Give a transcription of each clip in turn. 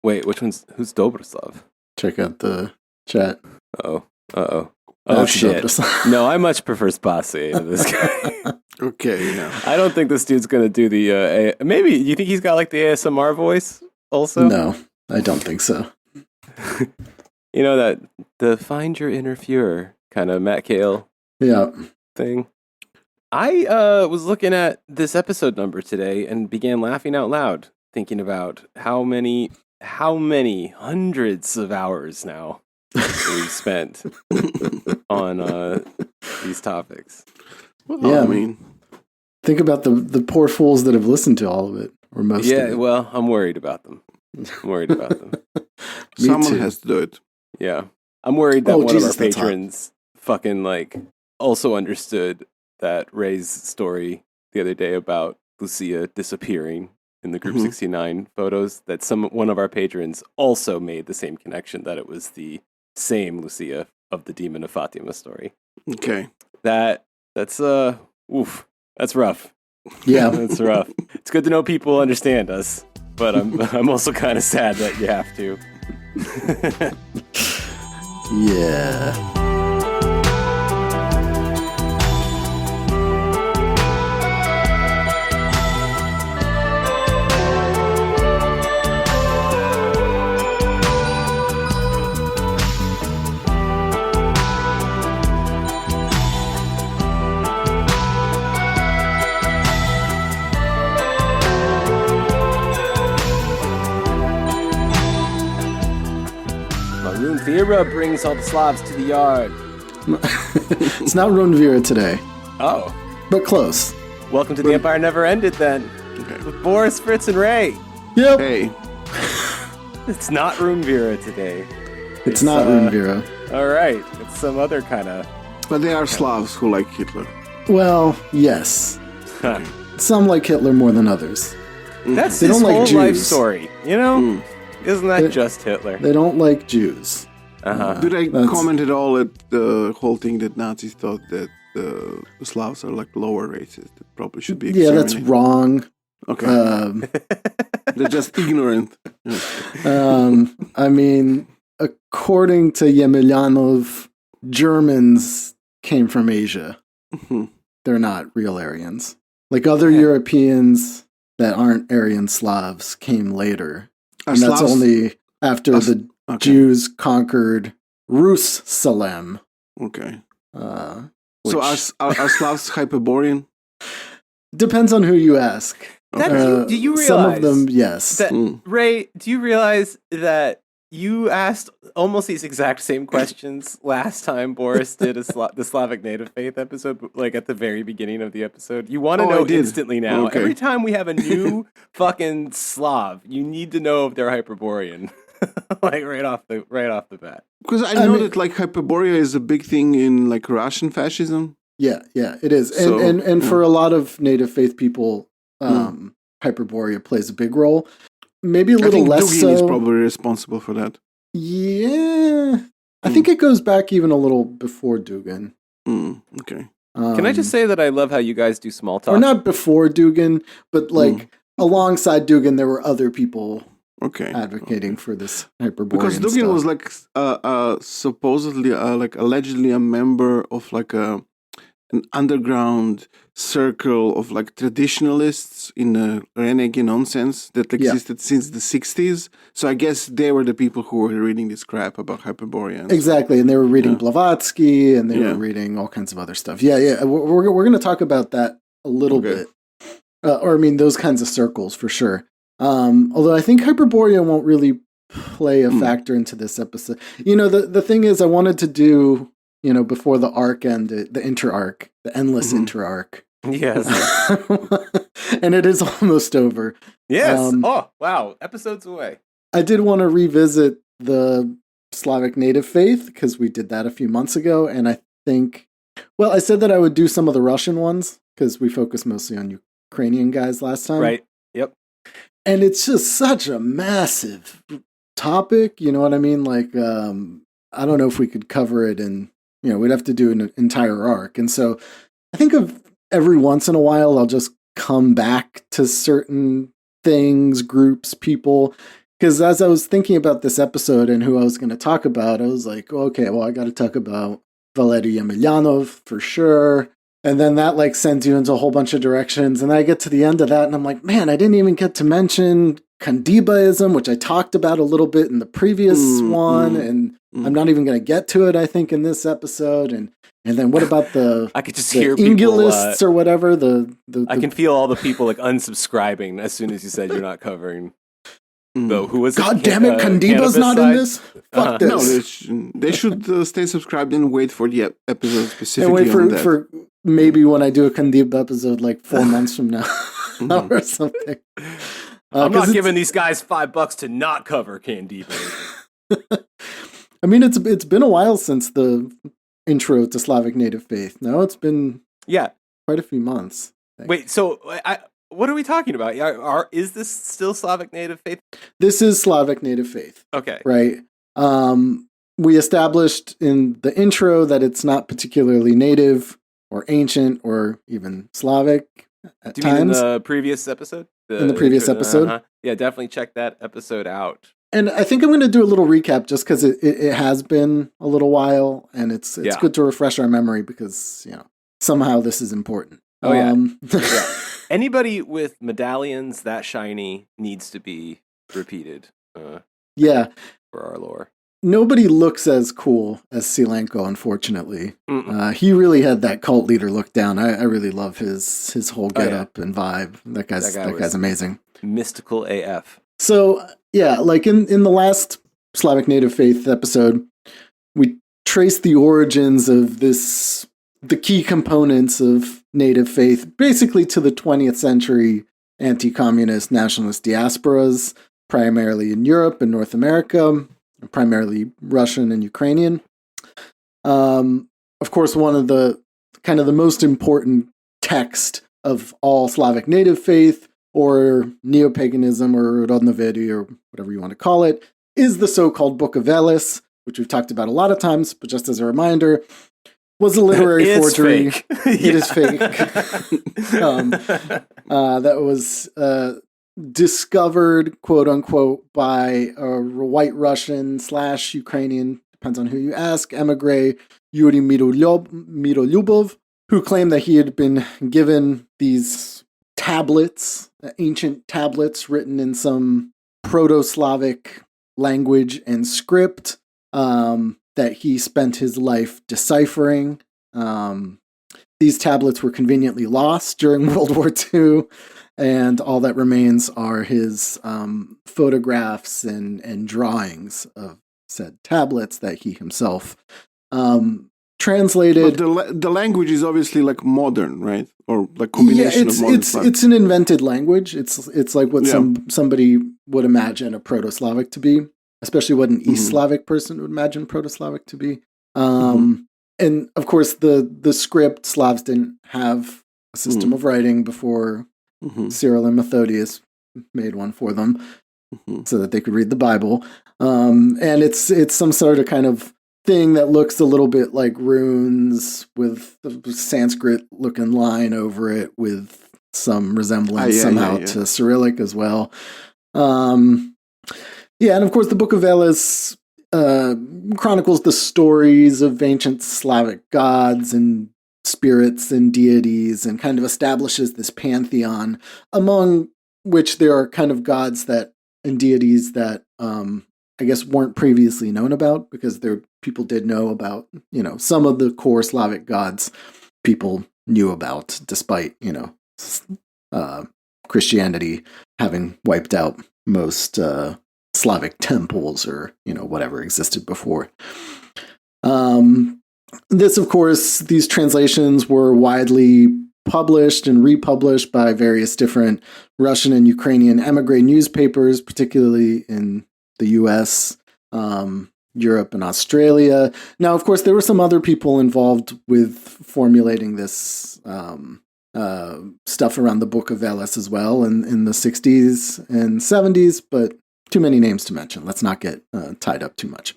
Wait, who's Dobroslav? Check out the chat. Oh That's shit. Dobroslav. No, I much prefer Spasi to this guy. Okay, yeah. I don't think this dude's gonna do the maybe you think he's got like the ASMR voice also? No, I don't think so. You know that the find your inner Fuhrer kind of Matt Cale thing. I was looking at this episode number today and began laughing out loud, thinking about how many hundreds of hours now we've spent on these topics. Well, I mean, think about the poor fools that have listened to all of it, or most of it. Yeah, well, I'm worried about them. Someone has to do it. Yeah. I'm worried that one Jesus, of our patrons fucking like also understood that Ray's story the other day about Lucia disappearing in the Group 69 photos, that one of our patrons also made the same connection, that it was the same Lucia of the Demon of Fatima story. Okay. That's rough. Yeah. That's rough. It's good to know people understand us, but I'm also kind of sad that you have to. Yeah. Vera brings all the Slavs to the yard. It's not Runvira today. Oh. But close. Welcome to The Empire Never Ended, then. Okay. With Boris, Fritz, and Ray. Yep. Hey. It's not Runvira today. It's not Runvira. All right. It's some other kind of... But they are Slavs who like Hitler. Well, yes. Huh. Some like Hitler more than others. That's They his don't like whole life Jews. story, you know? Isn't that just Hitler? They don't like Jews. Uh-huh. Do they comment at all at the whole thing that Nazis thought that the Slavs are like lower races that probably should be Yeah, exterminated? that's wrong. Okay. They're just ignorant. I mean, according to Yemelyanov, Germans came from Asia. They're not real Aryans. Like other Europeans that aren't Aryan Slavs came later. And that's only after the Jews conquered Rus-Salem. Okay. So are Slavs Hyperborean? Depends on who you ask. Do you realize... Some of them, yes. That, Ray, do you realize that you asked almost these exact same questions last time Boris did the Slavic Native Faith episode, like at the very beginning of the episode? You want to know instantly now. Okay. Every time we have a new fucking Slav, you need to know if they're Hyperborean. Like right off the bat. Because I know that like Hyperborea is a big thing in like Russian fascism. Yeah, it is. And for a lot of Native Faith people, Hyperborea plays a big role. Maybe a little less Dugin so. is probably responsible for that. Yeah. I think it goes back even a little before Dugin. Okay. Can I just say that I love how you guys do small talk? Or not before Dugin, but like alongside Dugin, there were other people advocating for this Hyperborean because Dugin stuff. was like supposedly like allegedly a member of like an underground circle of like traditionalists in the renegade nonsense that existed since the 60s. So I guess they were the people who were reading this crap about Hyperboreans. Exactly, and they were reading Blavatsky, and they were reading all kinds of other stuff. Yeah. We're going to talk about that a little bit. Or I mean, those kinds of circles for sure. Although I think Hyperborea won't really play a factor into this episode. You know, the thing is, I wanted to do, you know, before the arc ended, the inter-arc, the endless inter-arc. Yes. And it is almost over. Yes. Oh, wow. Episodes away. I did want to revisit the Slavic Native Faith because we did that a few months ago. And I think, well, I said that I would do some of the Russian ones because we focused mostly on Ukrainian guys last time. Right. Yep. And it's just such a massive topic. You know what I mean? Like, I don't know if we could cover it in, you know, we'd have to do an entire arc. And so I think of every once in a while, I'll just come back to certain things, groups, people. Because as I was thinking about this episode and who I was going to talk about, I was like, okay, well, I got to talk about Valery Yemelyanov for sure. And then that like sends you into a whole bunch of directions. And I get to the end of that and I'm like, man, I didn't even get to mention Kandibaism, which I talked about a little bit in the previous one. And I'm not even going to get to it, I think, in this episode. And then what about the I could just hear people, Ingilists or whatever? I can feel all the people like unsubscribing as soon as you said you're not covering. Though, who was God damn it, Kandiba's not in this? Fuck this. No, they should stay subscribed and wait for the episode specifically. And wait for maybe when I do a Kandiba episode like 4 months from now or something. I'm not giving these guys $5 to not cover Kandiba. I mean, it's been a while since the intro to Slavic Native Faith. No, it's been quite a few months. Wait, so what are we talking about? Is this still Slavic Native Faith? This is Slavic Native Faith. Okay. Right. We established in the intro that it's not particularly native or ancient or even Slavic at Do you times. mean in the previous episode? In the previous episode? Uh-huh. Yeah, definitely check that episode out. And I think I'm going to do a little recap just because it has been a little while, and it's good to refresh our memory because, somehow this is important. Oh, yeah. Anybody with medallions that shiny needs to be repeated. For our lore. Nobody looks as cool as Silenko, unfortunately. He really had that cult leader look down. I really love his whole getup and vibe. That guy's amazing. Mystical AF. So, like in the last Slavic Native Faith episode, we traced the origins of the key components of Native Faith, basically to the 20th century anti-communist nationalist diasporas, primarily in Europe and North America, primarily Russian and Ukrainian. Of course, one of the kind of the most important text of all Slavic Native Faith, or neo-paganism, or Rodnovedy, or whatever you want to call it, is the so-called Book of Veles, which we've talked about a lot of times, but just as a reminder, was a literary forgery. It is fake. That was discovered, quote unquote, by a white Russian / Ukrainian, depends on who you ask, emigre Yuri Mirolyubov, who claimed that he had been given these tablets, ancient tablets written in some Proto-Slavic language and script, that he spent his life deciphering. These tablets were conveniently lost during World War II, and all that remains are his photographs and drawings of said tablets that he himself translated. But the language is obviously like modern, right? Or like combination of modern Slavic. It's an invented language. It's like what somebody would imagine a Proto-Slavic to be, especially what an East Slavic person would imagine Proto-Slavic to be. And of course, the script, Slavs didn't have a system of writing before Cyril and Methodius made one for them so that they could read the Bible. And it's some sort of kind of thing that looks a little bit like runes with the Sanskrit-looking line over it with some resemblance to Cyrillic as well. And of course, the Book of Veles chronicles the stories of ancient Slavic gods and spirits and deities, and kind of establishes this pantheon, among which there are kind of gods and deities that I guess weren't previously known about, because people did know about, some of the core Slavic gods people knew about, despite, Christianity having wiped out most Slavic temples or, whatever existed before. This, of course, these translations were widely published and republished by various different Russian and Ukrainian emigre newspapers, particularly in the US, Europe, and Australia. Now, of course, there were some other people involved with formulating this stuff around the Book of Veles as well in the 60s and 70s, but too many names to mention. Let's not get tied up too much.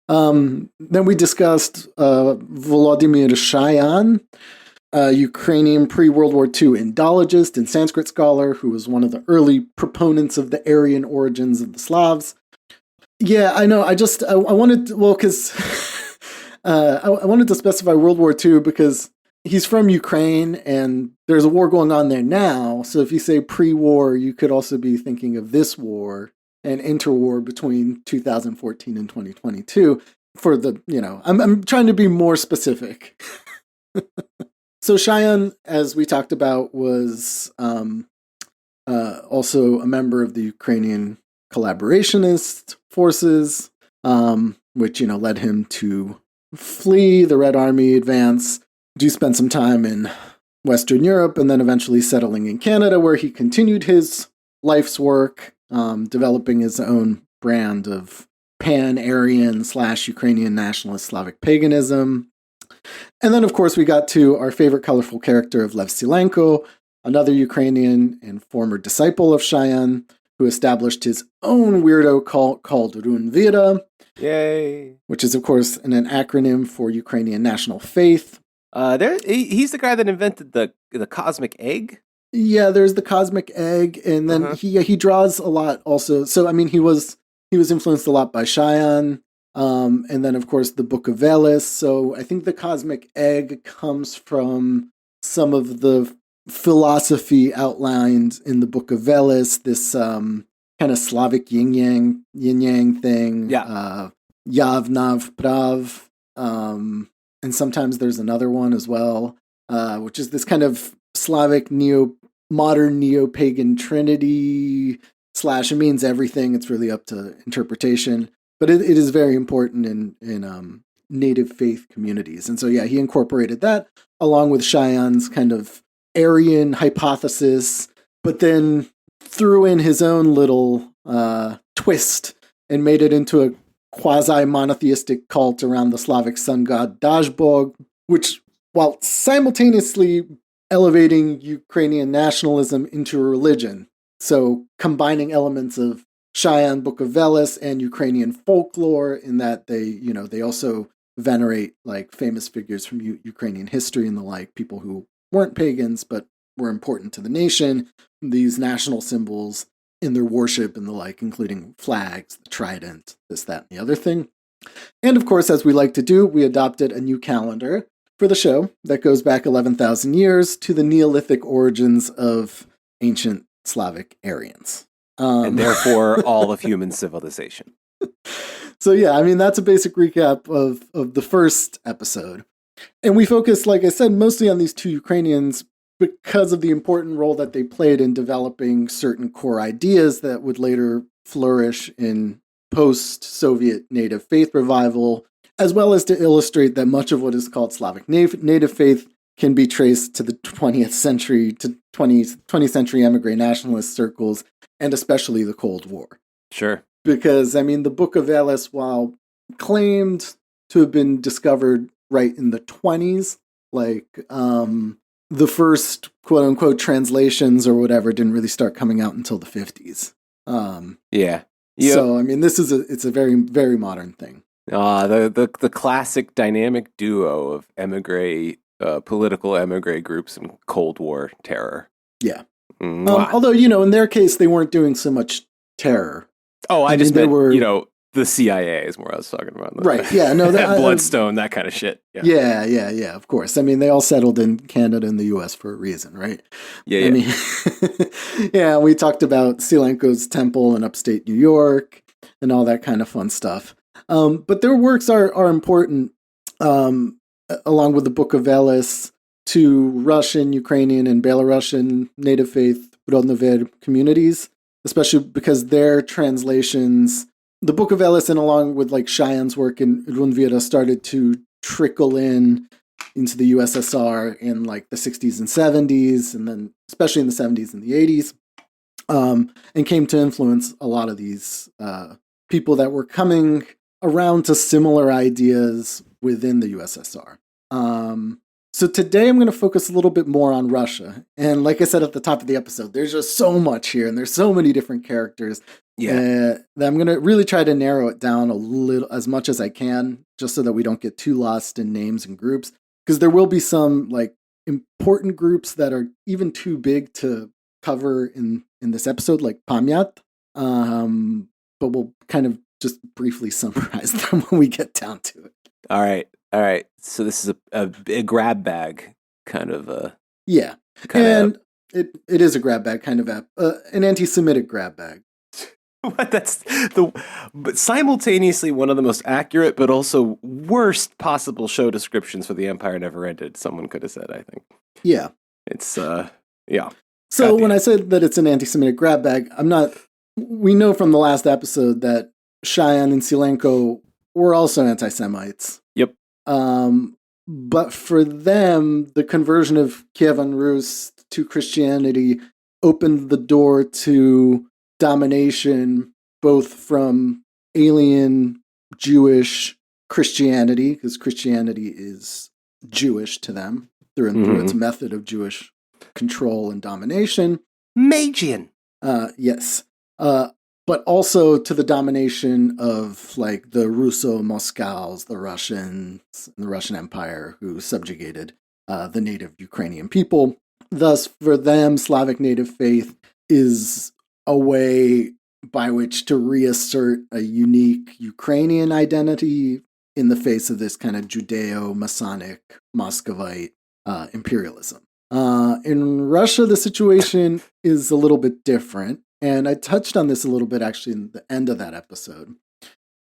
Then we discussed Volodymyr Shayan, a Ukrainian pre-World War II Indologist and Sanskrit scholar who was one of the early proponents of the Aryan origins of the Slavs. Yeah, I know. I wanted to, because I wanted to specify World War II because he's from Ukraine and there's a war going on there now. So if you say pre-war, you could also be thinking of this war and interwar between 2014 and 2022 for the, I'm trying to be more specific. So Cheyenne, as we talked about, was also a member of the Ukrainian collaborationist forces, which, led him to flee the Red Army advance, do spend some time in Western Europe, and then eventually settling in Canada, where he continued his life's work, developing his own brand of Pan-Aryan / Ukrainian nationalist Slavic paganism. And then, of course, we got to our favorite colorful character of Lev Silenko, another Ukrainian and former disciple of Cheyenne, who established his own weirdo cult called Runvira. Yay! Which is, of course, an acronym for Ukrainian National Faith. He's the guy that invented the cosmic egg. Yeah, there's the cosmic egg, and then he draws a lot also. So I mean, he was influenced a lot by Cheyenne. And then, of course, the Book of Veles. So I think the cosmic egg comes from some of the philosophy outlined in the Book of Veles, this kind of Slavic yin-yang thing. Yeah. Yav, Nav, Prav. And sometimes there's another one as well, which is this kind of Slavic modern neo-pagan trinity / it means everything. It's really up to interpretation. But it is very important in native faith communities. And so, yeah, he incorporated that along with Cheyenne's kind of Aryan hypothesis, but then threw in his own little twist and made it into a quasi-monotheistic cult around the Slavic sun god Dazbog, which, while simultaneously elevating Ukrainian nationalism into a religion, so combining elements of Cheyenne, Book of Veles, and Ukrainian folklore, in that they also venerate like famous figures from Ukrainian history and the like, people who weren't pagans but were important to the nation, these national symbols in their worship and the like, including flags, the trident, this, that, and the other thing. And of course, as we like to do, we adopted a new calendar for the show that goes back 11,000 years to the Neolithic origins of ancient Slavic Aryans. And therefore, all of human civilization. So yeah, I mean, that's a basic recap of the first episode. And we focus, like I said, mostly on these two Ukrainians because of the important role that they played in developing certain core ideas that would later flourish in post-Soviet native faith revival, as well as to illustrate that much of what is called Slavic native faith can be traced to the 20th century, to 20th century emigre nationalist circles, and especially the Cold War. Sure. Because, I mean, the Book of Veles, while claimed to have been discovered right in the 20s, like the first quote-unquote translations or whatever didn't really start coming out until the 50s. Yeah. Yep. So, I mean, it's a very, very modern thing. The classic dynamic duo of political emigre groups and Cold War terror. Yeah. Although, in their case, they weren't doing so much terror. Oh, I just meant, the CIA is more I was talking about. Right, yeah. No, Bloodstone, that kind of shit. Yeah, of course. I mean, they all settled in Canada and the U.S. for a reason, right? Yeah. I mean, yeah, we talked about Silenko's temple in upstate New York and all that kind of fun stuff. But their works are important, along with the Book of Veles, to Russian, Ukrainian, and Belarusian native faith Rodnover communities, especially because their translations, the Book of Veles, and along with like Cheyenne's work in Runvira, started to trickle into the USSR in like the 60s and 70s, and then especially in the 70s and the 80s, and came to influence a lot of these people that were coming around to similar ideas within the USSR. So today I'm going to focus a little bit more on Russia. And like I said at the top of the episode, there's just so much here and there's so many different characters that I'm going to really try to narrow it down a little, as much as I can, just so that we don't get too lost in names and groups. Because there will be some like important groups that are even too big to cover in this episode, like Pamyat. But we'll kind of just briefly summarize them when we get down to it. All right. So this is a grab bag kind of a... Yeah. And it is a grab bag kind of an anti-Semitic grab bag. What? But simultaneously one of the most accurate but also worst possible show descriptions for The Empire Never Ended, someone could have said, I think. Yeah. It's, yeah. So when I said that it's an anti-Semitic grab bag, we know from the last episode that Shayan and Silenko were also anti-Semites. Yep. But for them, the conversion of Kievan Rus to Christianity opened the door to domination, both from alien Jewish Christianity, because Christianity is Jewish to them through and through its method of Jewish control and domination. Magian. Yes. But also to the domination of like the Russo-Moscows, the Russians, and the Russian Empire, who subjugated the native Ukrainian people. Thus, for them, Slavic Native Faith is a way by which to reassert a unique Ukrainian identity in the face of this kind of Judeo-Masonic Muscovite imperialism. In Russia, the situation is a little bit different, and I touched on this a little bit actually in the end of that episode.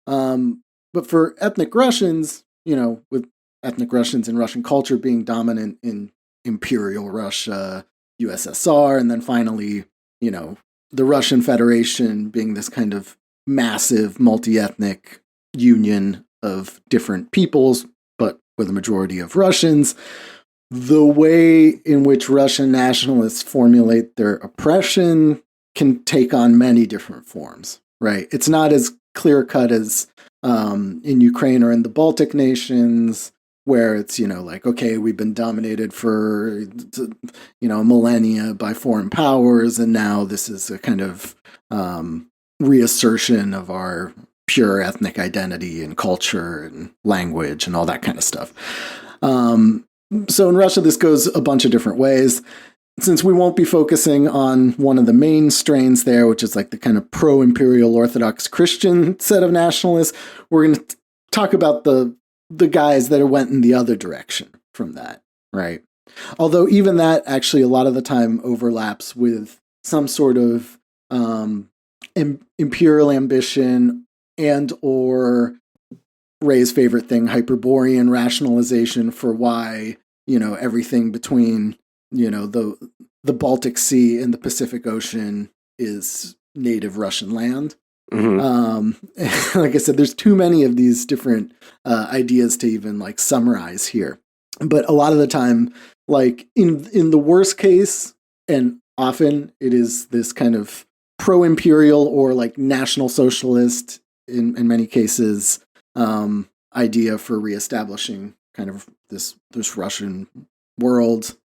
But for ethnic Russians, with ethnic Russians and Russian culture being dominant in Imperial Russia, USSR, and then finally, the Russian Federation being this kind of massive multi-ethnic union of different peoples, but with a majority of Russians, the way in which Russian nationalists formulate their oppression can take on many different forms, right? It's not as clear-cut as in Ukraine or in the Baltic nations, where it's, okay, we've been dominated for, millennia by foreign powers, and now this is a kind of reassertion of our pure ethnic identity and culture and language and all that kind of stuff. So in Russia, this goes a bunch of different ways. Since we won't be focusing on one of the main strains there, which is like the kind of pro-imperial Orthodox Christian set of nationalists, we're going to talk about the guys that went in the other direction from that, right? Although even that actually a lot of the time overlaps with some sort of imperial ambition and or Ray's favorite thing, Hyperborean rationalization for why, everything between, the Baltic Sea and the Pacific Ocean is native Russian land. Like I said, there's too many of these different ideas to even like summarize here. But a lot of the time, like in the worst case, and often it is this kind of pro-imperial or like national socialist in many cases idea for reestablishing kind of this Russian world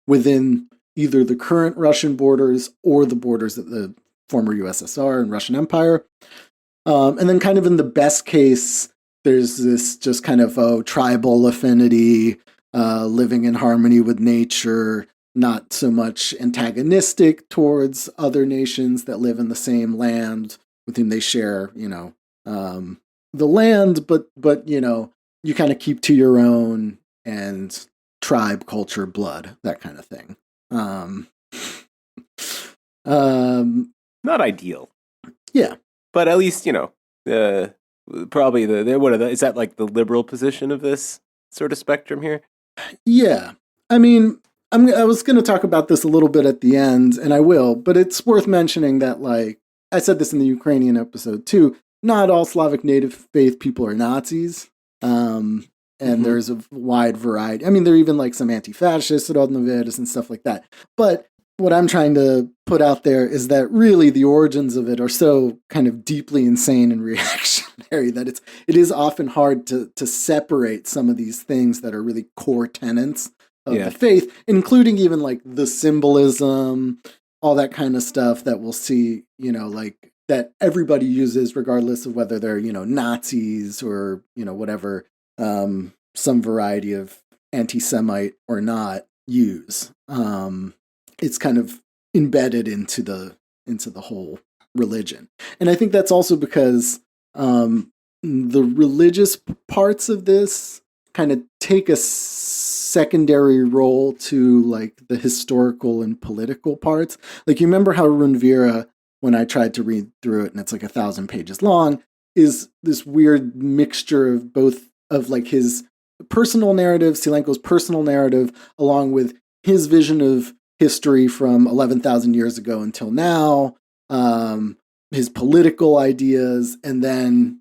within either the current Russian borders or the borders of the former USSR and Russian Empire. And then kind of in the best case, there's this just kind of tribal affinity, living in harmony with nature, not so much antagonistic towards other nations that live in the same land with whom they share, the land, but you kind of keep to your own and tribe, culture, blood, that kind of thing. Not ideal. Yeah. But at least, probably is that like the liberal position of this sort of spectrum here? Yeah. I mean, I was going to talk about this a little bit at the end, and I will, but it's worth mentioning that, like, I said this in the Ukrainian episode too, not all Slavic Native Faith people are Nazis. And there's a wide variety. I mean, there are even like some anti-fascist Rodnoveres and stuff like that. But what I'm trying to put out there is that really the origins of it are so kind of deeply insane and reactionary that it is often hard to separate some of these things that are really core tenets of the faith, including even like the symbolism, all that kind of stuff that we'll see, like that everybody uses regardless of whether they're, Nazis or, whatever, some variety of anti-Semite or not. use. It's kind of embedded into the whole religion. And I think that's also because the religious parts of this kind of take a secondary role to like the historical and political parts. Like you remember how Runvira, when I tried to read through it, and it's like 1,000 pages long, is this weird mixture of both of like his personal narrative, Silenko's personal narrative, along with his vision of history from 11,000 years ago until now, his political ideas, and then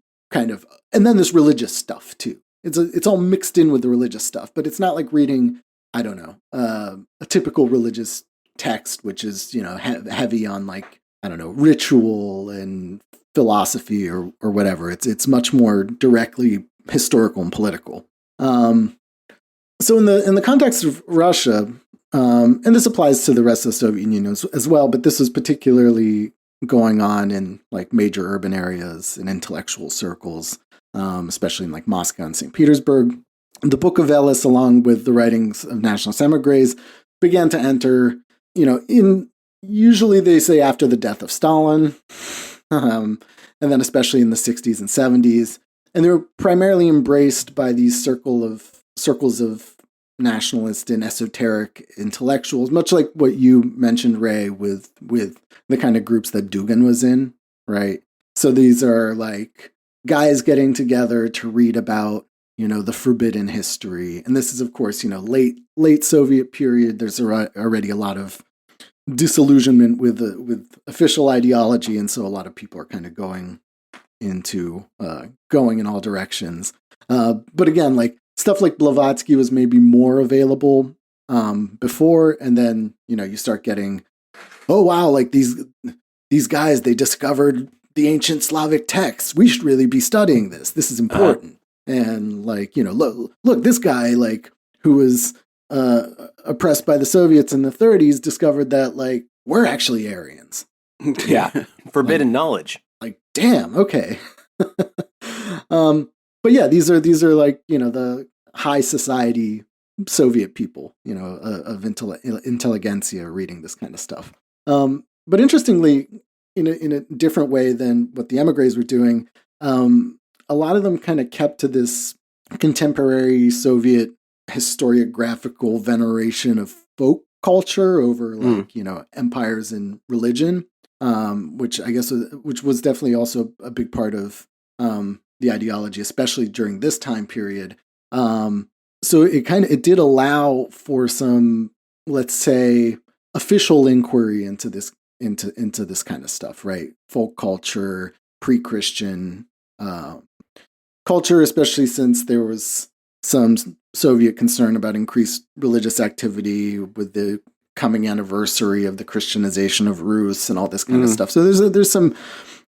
this religious stuff too. It's all mixed in with the religious stuff, but it's not like reading, I don't know, a typical religious text, which is, heavy on like, I don't know, ritual and philosophy or whatever. It's much more directly historical and political. So in the context of Russia, and this applies to the rest of the Soviet Union as well, but this is particularly going on in like major urban areas and intellectual circles, especially in like Moscow and St. Petersburg. The Book of Veles, along with the writings of nationalist emigres, began to enter, in usually they say after the death of Stalin, and then especially in the 60s and 70s. And they were primarily embraced by these circles of nationalist and esoteric intellectuals, much like what you mentioned, Ray, with the kind of groups that Dugin was in, right? So these are like guys getting together to read about, the forbidden history. And this is, of course, late Soviet period. There's already a lot of disillusionment with official ideology, and so a lot of people are kind of going in all directions. But again, like stuff like Blavatsky was maybe more available before, and then you start getting, oh wow, like these guys, they discovered the ancient Slavic texts. We should really be studying this. This is important. And like look, this guy like who was oppressed by the Soviets in the 30s discovered that like we're actually Aryans. Yeah, forbidden knowledge. Like, damn, okay. But yeah, these are like, the high society Soviet people, of intelligentsia reading this kind of stuff. But interestingly, in a different way than what the emigres were doing, a lot of them kind of kept to this contemporary Soviet historiographical veneration of folk culture over like, empires and religion. Which I guess was definitely also a big part of the ideology, especially during this time period. So it did allow for some, let's say, official inquiry into this kind of stuff, right? Folk culture, pre-Christian culture, especially since there was some Soviet concern about increased religious activity with the coming anniversary of the Christianization of Rus and all this kind of stuff. So there's some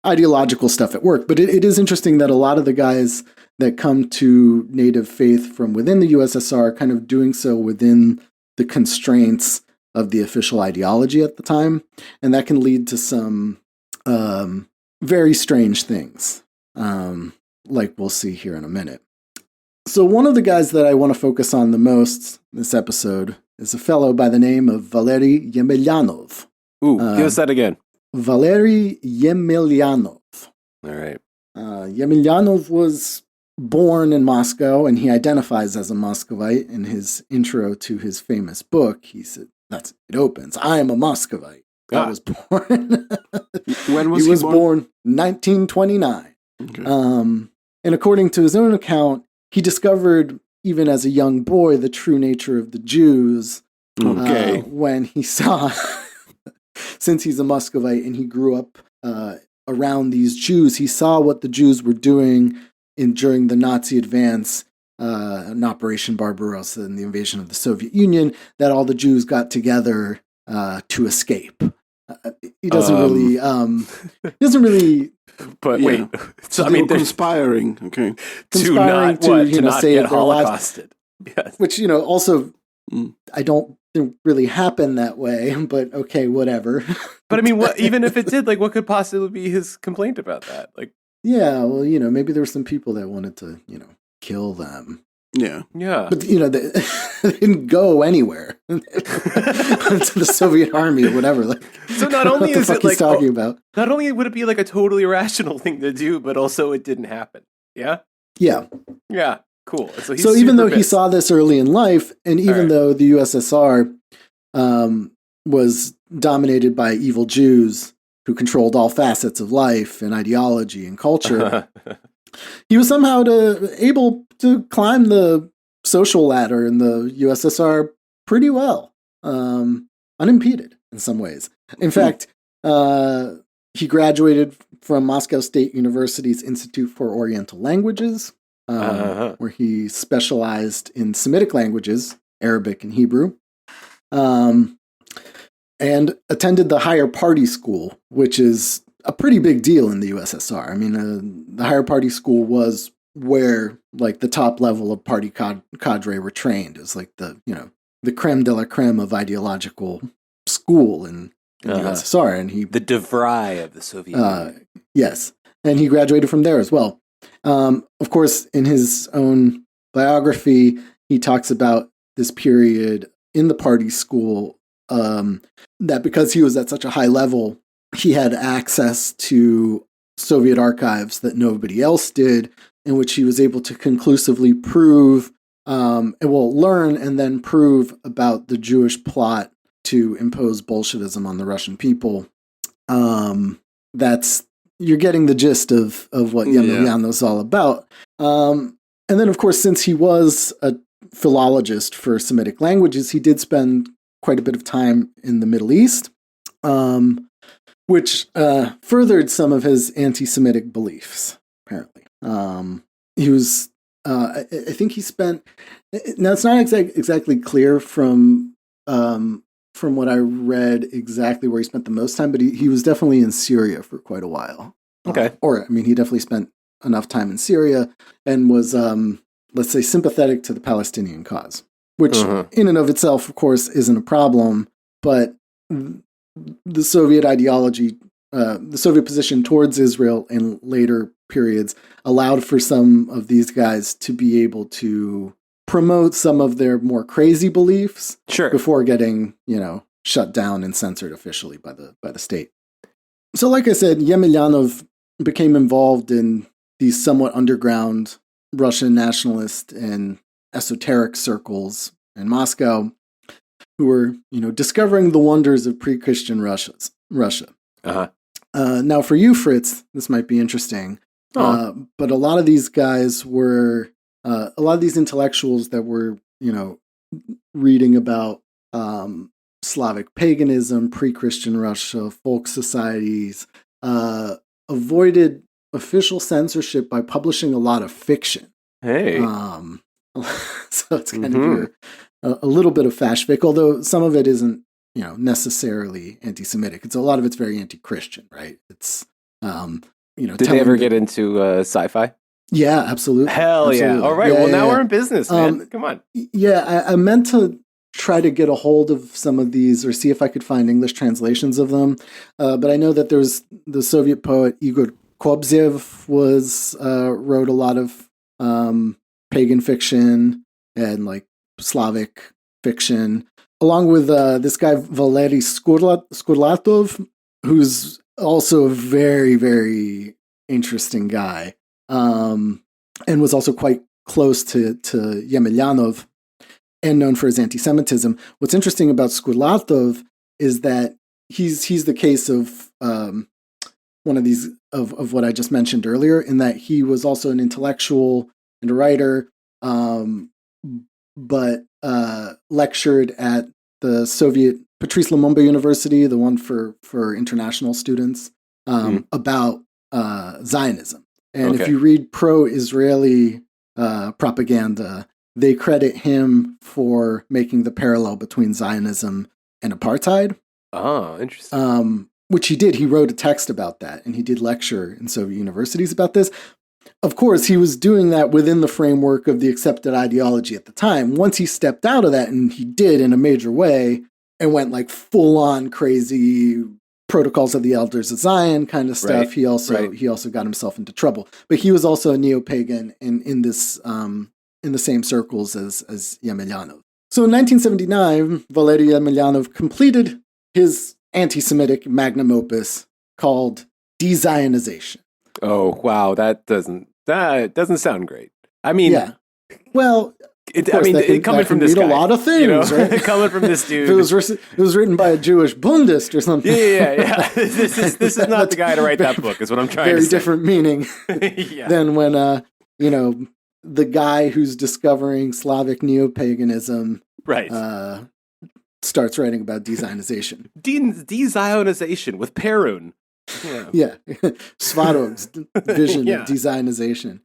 ideological stuff at work. But it is interesting that a lot of the guys that come to native faith from within the USSR are kind of doing so within the constraints of the official ideology at the time. And that can lead to some very strange things, like we'll see here in a minute. So one of the guys that I want to focus on the most this episode is a fellow by the name of Valery Yemelyanov. Ooh, give us that again. Valery Yemelyanov. All right. Yemelyanov was born in Moscow, and he identifies as a Muscovite. In his intro to his famous book, he said, it opens, "I am a Muscovite. I was born." When was he was born? 1929. Okay. And according to his own account, he discovered, even as a young boy, the true nature of the Jews. Okay. When he saw, since he's a Muscovite and he grew up around these Jews, he saw what the Jews were doing during the Nazi advance, in Operation Barbarossa and the invasion of the Soviet Union, that all the Jews got together to escape. He doesn't really. But wait, so they're conspiring. Okay, conspiring to not save get their holocausted. Yes. Which also I don't think really happen that way. But okay, whatever. But I mean, even if it did, like, what could possibly be his complaint about that? Like, yeah, well, maybe there were some people that wanted to, kill them. Yeah. But, they didn't go anywhere to the Soviet army or whatever. Like, so not only is it like talking about? Not only would it be like a totally irrational thing to do, but also it didn't happen. Yeah. Yeah. Yeah. Cool. So even though he saw this early in life, and even though the USSR was dominated by evil Jews who controlled all facets of life and ideology and culture, he was somehow able to climb the social ladder in the USSR pretty well, unimpeded in some ways. In fact, he graduated from Moscow State University's Institute for Oriental Languages, where he specialized in Semitic languages, Arabic and Hebrew, and attended the Higher Party School, which is a pretty big deal in the USSR. I mean, the Higher Party School was where like the top level of party cadre were trained. It was like the creme de la creme of ideological school in the USSR, and the De Vry of the Soviet Union. Yes, and he graduated from there as well. Of course, in his own biography, he talks about this period in the party school, that because he was at such a high level, he had access to Soviet archives that nobody else did, in which he was able to conclusively prove, learn and then prove about the Jewish plot to impose Bolshevism on the Russian people. You're getting the gist of what Yemelyanov is all about. And then, of course, since he was a philologist for Semitic languages, he did spend quite a bit of time in the Middle East, which furthered some of his anti-Semitic beliefs, apparently. He was, I think he spent, now it's not exactly clear from what I read exactly where he spent the most time, but he was definitely in Syria for quite a while. Okay. He definitely spent enough time in Syria and was, let's say, sympathetic to the Palestinian cause, which in and of itself, of course, isn't a problem, but the Soviet ideology, the Soviet position towards Israel in later periods allowed for some of these guys to be able to promote some of their more crazy beliefs before getting, shut down and censored officially by the state. So like I said, Yemelyanov became involved in these somewhat underground Russian nationalist and esoteric circles in Moscow who were, discovering the wonders of pre-Christian Russia. Now for you, Fritz, this might be interesting, but a lot of these guys were, a lot of these intellectuals that were, reading about Slavic paganism, pre-Christian Russia, folk societies, avoided official censorship by publishing a lot of fiction. Hey. So it's kind of a little bit of fashfic, although some of it isn't, necessarily anti-Semitic. A lot of it's very anti-Christian, right? It's, Did they ever get into sci-fi? Yeah, absolutely. Hell yeah. All right. Now we're in business, man. Come on. Yeah, I meant to try to get a hold of some of these or see if I could find English translations of them. But I know that there's the Soviet poet Igor Kobzyev wrote a lot of pagan fiction and like Slavic fiction, along with this guy Valery Skurlatov, who's also a very, very interesting guy, and was also quite close to Yemelyanov and known for his anti-Semitism. What's interesting about Skurlatov is that he's the case of one of these of what I just mentioned earlier, in that he was also an intellectual and a writer, but lectured at the Soviet Patrice Lumumba University, the one for international students, about Zionism. And if you read pro-Israeli propaganda, they credit him for making the parallel between Zionism and apartheid. Oh, interesting. Which he did. He wrote a text about that, and he did lecture in Soviet universities about this. Of course, he was doing that within the framework of the accepted ideology at the time. Once he stepped out of that, and he did in a major way, and went like full-on crazy Protocols of the Elders of Zion kind of stuff, he also got himself into trouble. But he was also a neo-pagan in this in the same circles as Yemelyanov. So in 1979, Valery Yemelyanov completed his anti-Semitic magnum opus called De-Zionization. Oh, wow. That doesn't sound great. I mean, yeah. Well, coming from this guy, a lot of things, right? Coming from this dude. It was written by a Jewish Bundist or something. Yeah. This is not the guy to write that book, is what I'm trying to say. Very different meaning than when, the guy who's discovering Slavic neo-paganism starts writing about de-Zionization. De-Zionization with Perun. Yeah. Svarog's vision of de-Zionization.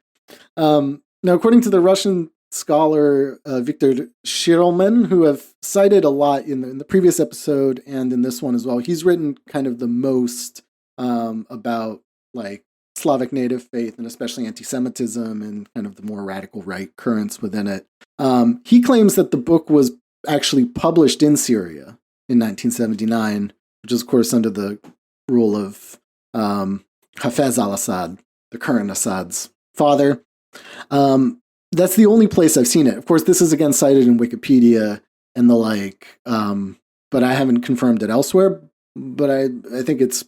Now, according to the Russian scholar Viktor Shirelman, who I've cited a lot in the previous episode and in this one as well, he's written kind of the most about like Slavic Native Faith and especially anti-Semitism and kind of the more radical right currents within it. He claims that the book was actually published in Syria in 1979, which is, of course, under the rule of Hafez al-Assad, the current Assad's father. That's the only place I've seen it. Of course, this is again cited in Wikipedia and the like, but I haven't confirmed it elsewhere. But I think it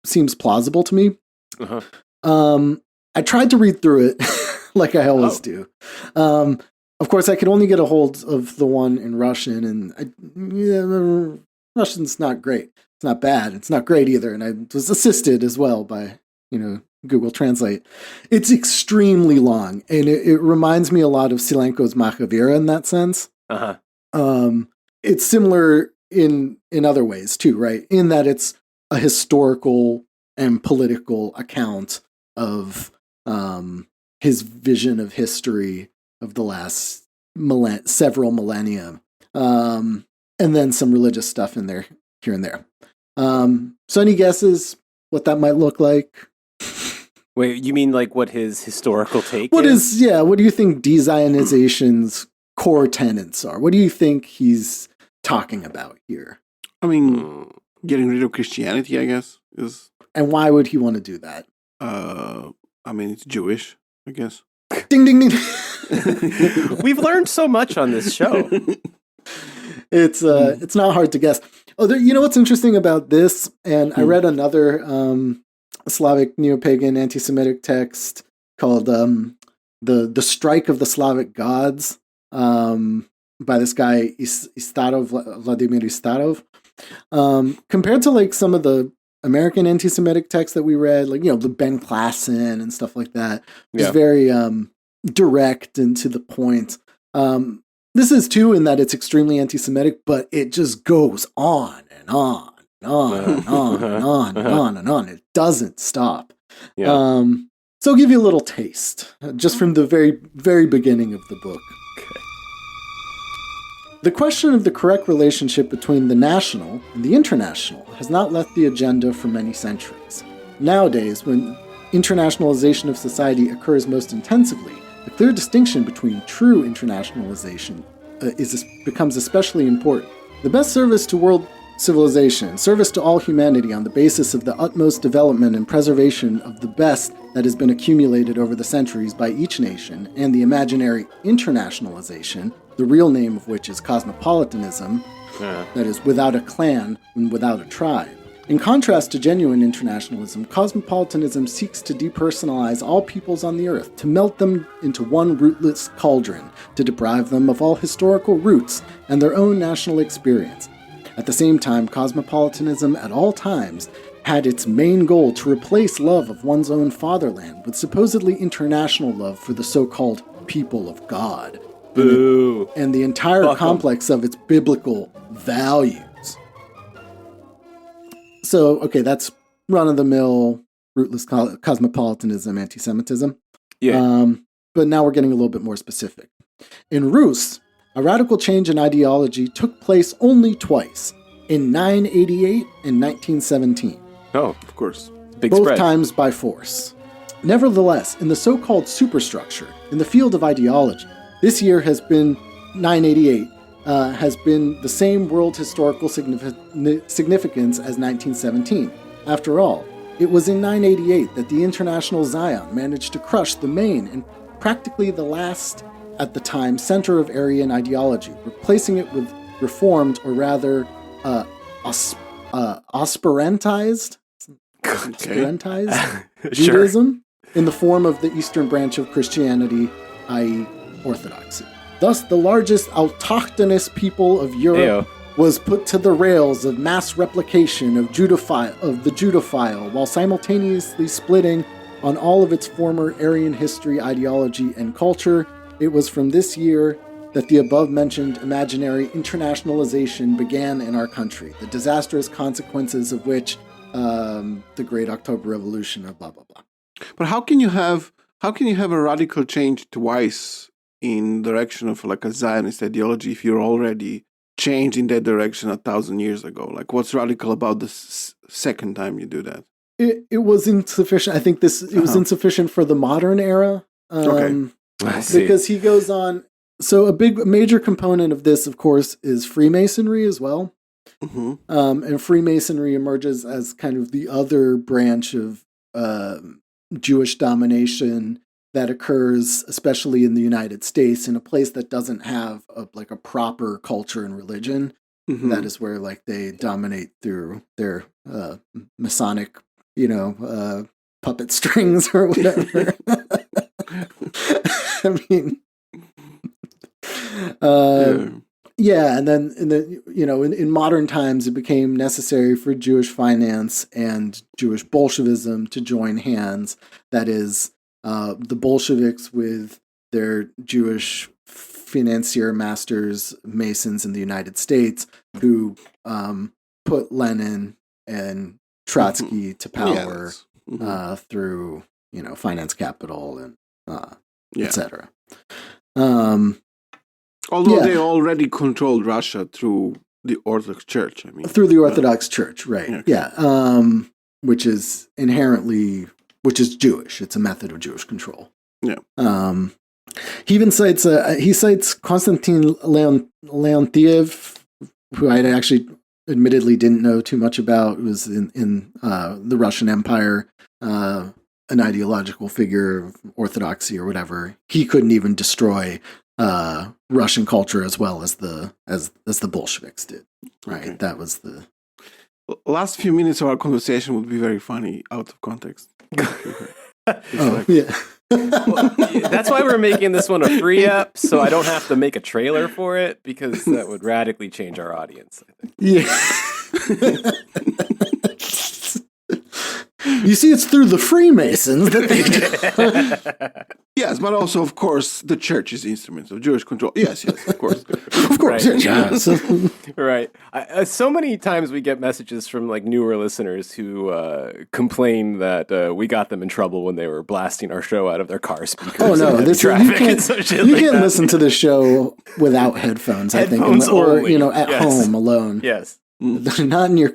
seems plausible to me. Uh-huh. I tried to read through it, like I always do. Of course, I could only get a hold of the one in Russian, and Russian's not great. It's not bad. It's not great either, and I was assisted as well by Google Translate. It's extremely long, and it reminds me a lot of Silenko's Machavira in that sense. Uh-huh. It's similar in other ways too, right? In that it's a historical and political account of his vision of history of the last several millennia, and then some religious stuff in there here and there. So any guesses what that might look like? Wait, you mean like what his historical take is? What do you think de-Zionization's core tenets are? What do you think he's talking about here? I mean, getting rid of Christianity, I guess, is... And why would he want to do that? It's Jewish, I guess. Ding, ding, ding. We've learned so much on this show. It's not hard to guess. Oh, you know what's interesting about this? And I read another Slavic neo-pagan anti-Semitic text called the Strike of the Slavic Gods by this guy Vladimir Istarov. Compared to like some of the American anti-Semitic texts that we read, like the Ben Klassen and stuff like that, is very direct and to the point. This is too in that it's extremely anti-Semitic, but it just goes on and on and on and on and on and on and on. It doesn't stop. Yeah. So I'll give you a little taste, just from the very, very beginning of the book. Okay. The question of the correct relationship between the national and the international has not left the agenda for many centuries. Nowadays, when internationalization of society occurs most intensively, the clear distinction between true internationalization becomes especially important. The best service to world civilization, service to all humanity on the basis of the utmost development and preservation of the best that has been accumulated over the centuries by each nation, and the imaginary internationalization, the real name of which is cosmopolitanism, that is, without a clan and without a tribe. In contrast to genuine internationalism, cosmopolitanism seeks to depersonalize all peoples on the earth, to melt them into one rootless cauldron, to deprive them of all historical roots and their own national experience. At the same time, cosmopolitanism at all times had its main goal to replace love of one's own fatherland with supposedly international love for the so-called people of God. Boo. And the entire complex of its biblical values. So, okay, that's run-of-the-mill, rootless cosmopolitanism, anti-Semitism. Yeah. But now we're getting a little bit more specific. In Rus, a radical change in ideology took place only twice, in 988 and 1917. Oh, of course. Both spread. Times by force. Nevertheless, in the so-called superstructure, in the field of ideology, this year has been 988, has been the same world historical significance as 1917. After all, it was in 988 that the International Zion managed to crush the main and practically the last at the time, center of Aryan ideology, replacing it with reformed, or rather, Osperantized Judaism in the form of the eastern branch of Christianity, i.e. Orthodoxy. Thus, the largest autochthonous people of Europe was put to the rails of mass replication of the Judophile, while simultaneously splitting on all of its former Aryan history, ideology, and culture. It was from this year that the above-mentioned imaginary internationalization began in our country, the disastrous consequences of which, the Great October Revolution, blah, blah, blah. But how can you have a radical change twice in direction of like a Zionist ideology if you're already changed in that direction 1,000 years ago? Like, what's radical about the second time you do that? It was insufficient. I think it was insufficient for the modern era. Because he goes on. So a major component of this, of course, is Freemasonry as well. Mm-hmm. And Freemasonry emerges as kind of the other branch of Jewish domination that occurs, especially in the United States, in a place that doesn't have a proper culture and religion. Mm-hmm. That is where they dominate through their Masonic, puppet strings or whatever. I mean, and then in modern times, it became necessary for Jewish finance and Jewish Bolshevism to join hands. That is, the Bolsheviks with their Jewish financier masters, Masons in the United States, who put Lenin and Trotsky to power through finance capital and etc. Although they already controlled Russia through the Orthodox Church, through the Orthodox Church, right? Which is Jewish. It's a method of Jewish control. Yeah. He even cites Konstantin Leontiev, who I actually admittedly didn't know too much about. It was in the Russian Empire, an ideological figure of orthodoxy or whatever. He couldn't even destroy Russian culture as well as the Bolsheviks did. Right. Okay. That was the last few minutes of our conversation would be very funny out of context. Well, that's why we're making this one a free app, so I don't have to make a trailer for it, because that would radically change our audience, I think. Yeah. You see, it's through the Freemasons that they do. Yes, but also, of course, the church is instruments of Jewish control. Yes, of course. Of course, right. Yes. Right. So many times we get messages from newer listeners who complain that we got them in trouble when they were blasting our show out of their car speakers. Oh, no. You can't listen to the show without headphones, I think. Or, at home alone. Yes. Not in your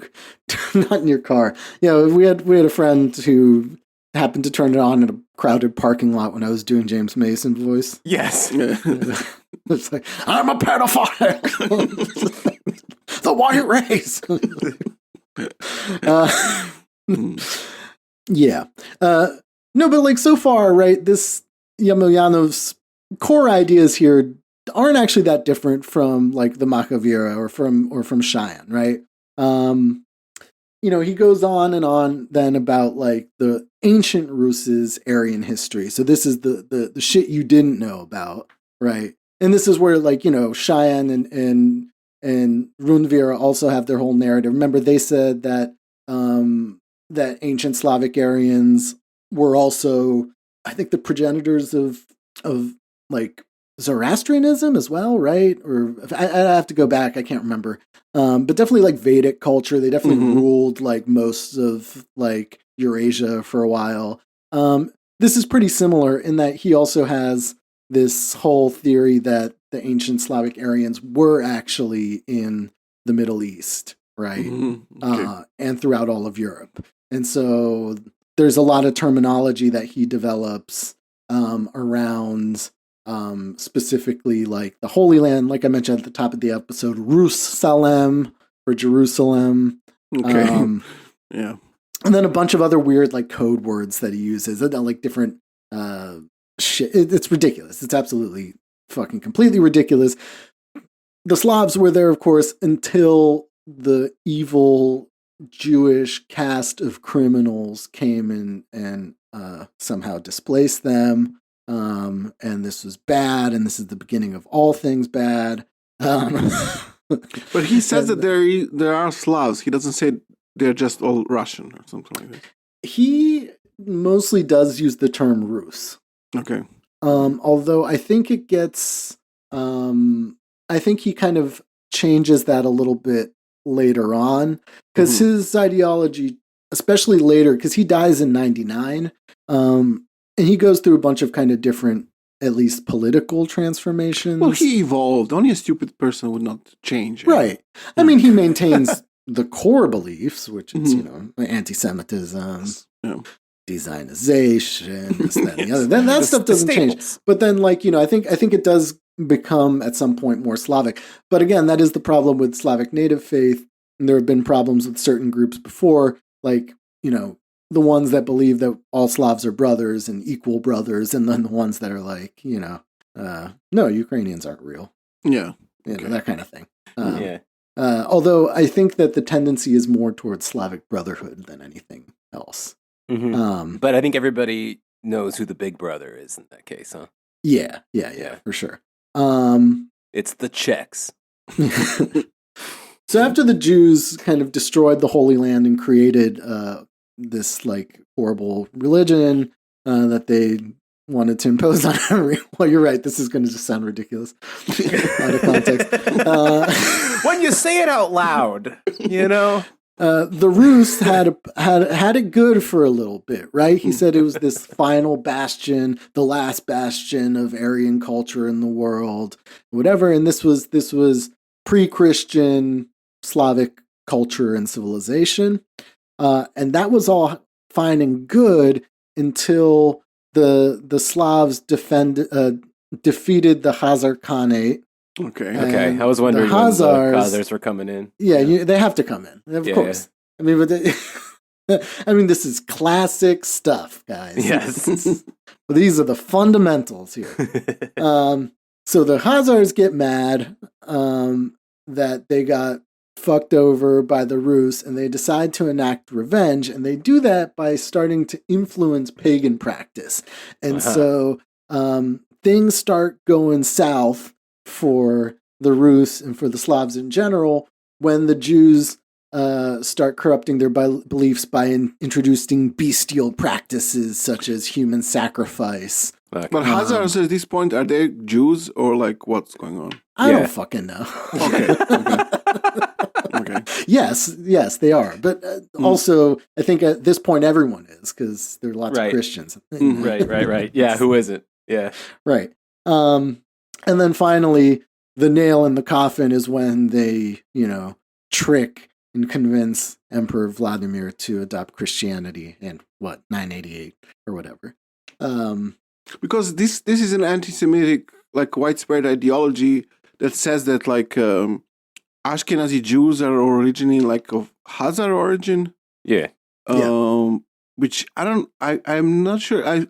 car. We had a friend who happened to turn it on in a crowded parking lot when I was doing James Mason voice. Yes. It's like, I'm a pedophile. The white race. No, but so far, right, this Yemelyanov's core ideas here aren't actually that different from the Machavira or from Cheyenne, right? He goes on and on then about the ancient Rus's Aryan history. So this is the shit you didn't know about, right? And this is where Cheyenne and Runvira also have their whole narrative. Remember, they said that that ancient Slavic Aryans were also, I think, the progenitors of Zoroastrianism as well, right? Or I have to go back. I can't remember. But definitely Vedic culture. They definitely ruled most of Eurasia for a while. This is pretty similar in that he also has this whole theory that the ancient Slavic Aryans were actually in the Middle East, right? Okay. And throughout all of Europe. And so there's a lot of terminology that he develops around specifically the Holy Land, like I mentioned at the top of the episode, Rus Salem or Jerusalem. Okay. Yeah. And then a bunch of other weird code words that he uses, different shit. It's ridiculous. It's absolutely fucking completely ridiculous. The Slavs were there, of course, until the evil Jewish caste of criminals came in and somehow displaced them. And this was bad, and this is the beginning of all things bad. But he says that there are Slavs. He doesn't say they're just all Russian or something like that. He mostly does use the term Rus. Okay. Although I think it gets... I think he kind of changes that a little bit later on, because his ideology, especially later, because he dies in 99, and he goes through a bunch of kind of different, at least political transformations. Well, he evolved. Only a stupid person would not change. Right. I mean, he maintains the core beliefs, which is, anti-Semitism, Dezionization, this, that, and the other. Then that stuff doesn't change. But then, I think it does become at some point more Slavic. But again, that is the problem with Slavic Native Faith. And there have been problems with certain groups before, the ones that believe that all Slavs are brothers and equal brothers, and then the ones that are no, Ukrainians aren't real. Yeah. That kind of thing. Although I think that the tendency is more towards Slavic brotherhood than anything else. Mm-hmm. But I think everybody knows who the big brother is in that case, huh? Yeah, for sure. It's the Czechs. So after the Jews kind of destroyed the Holy Land and created this horrible religion that they wanted to impose on everyone. Well, you're right. This is going to just sound ridiculous out of context. When you say it out loud, the Rus had it good for a little bit, right? He said it was this final bastion, the last bastion of Aryan culture in the world, whatever. And this was pre-Christian Slavic culture and civilization, and that was all fine and good until the Slavs defeated the Khazar Khanate. Okay. I was wondering when the Khazars were coming in. Yeah, they have to come in, of course. Yeah. I mean, this is classic stuff, guys. Yes. These are the fundamentals here. So the Khazars get mad that they got fucked over by the Rus, and they decide to enact revenge, and they do that by starting to influence pagan practice. And so things start going south for the Rus and for the Slavs in general when the Jews start corrupting their beliefs by introducing bestial practices such as human sacrifice. But Khazars at this point, are they Jews or what's going on? I don't fucking know. Okay. Yes, they are. But also, I think at this point everyone is, because there are lots of Christians. Right. Yeah, who isn't? Yeah. Right. And then finally, the nail in the coffin is when they, trick and convince Emperor Vladimir to adopt Christianity in 988 or whatever. Because this is an anti-Semitic widespread ideology that says that Ashkenazi Jews are originally of Khazar origin. Yeah. Which I'm not sure. I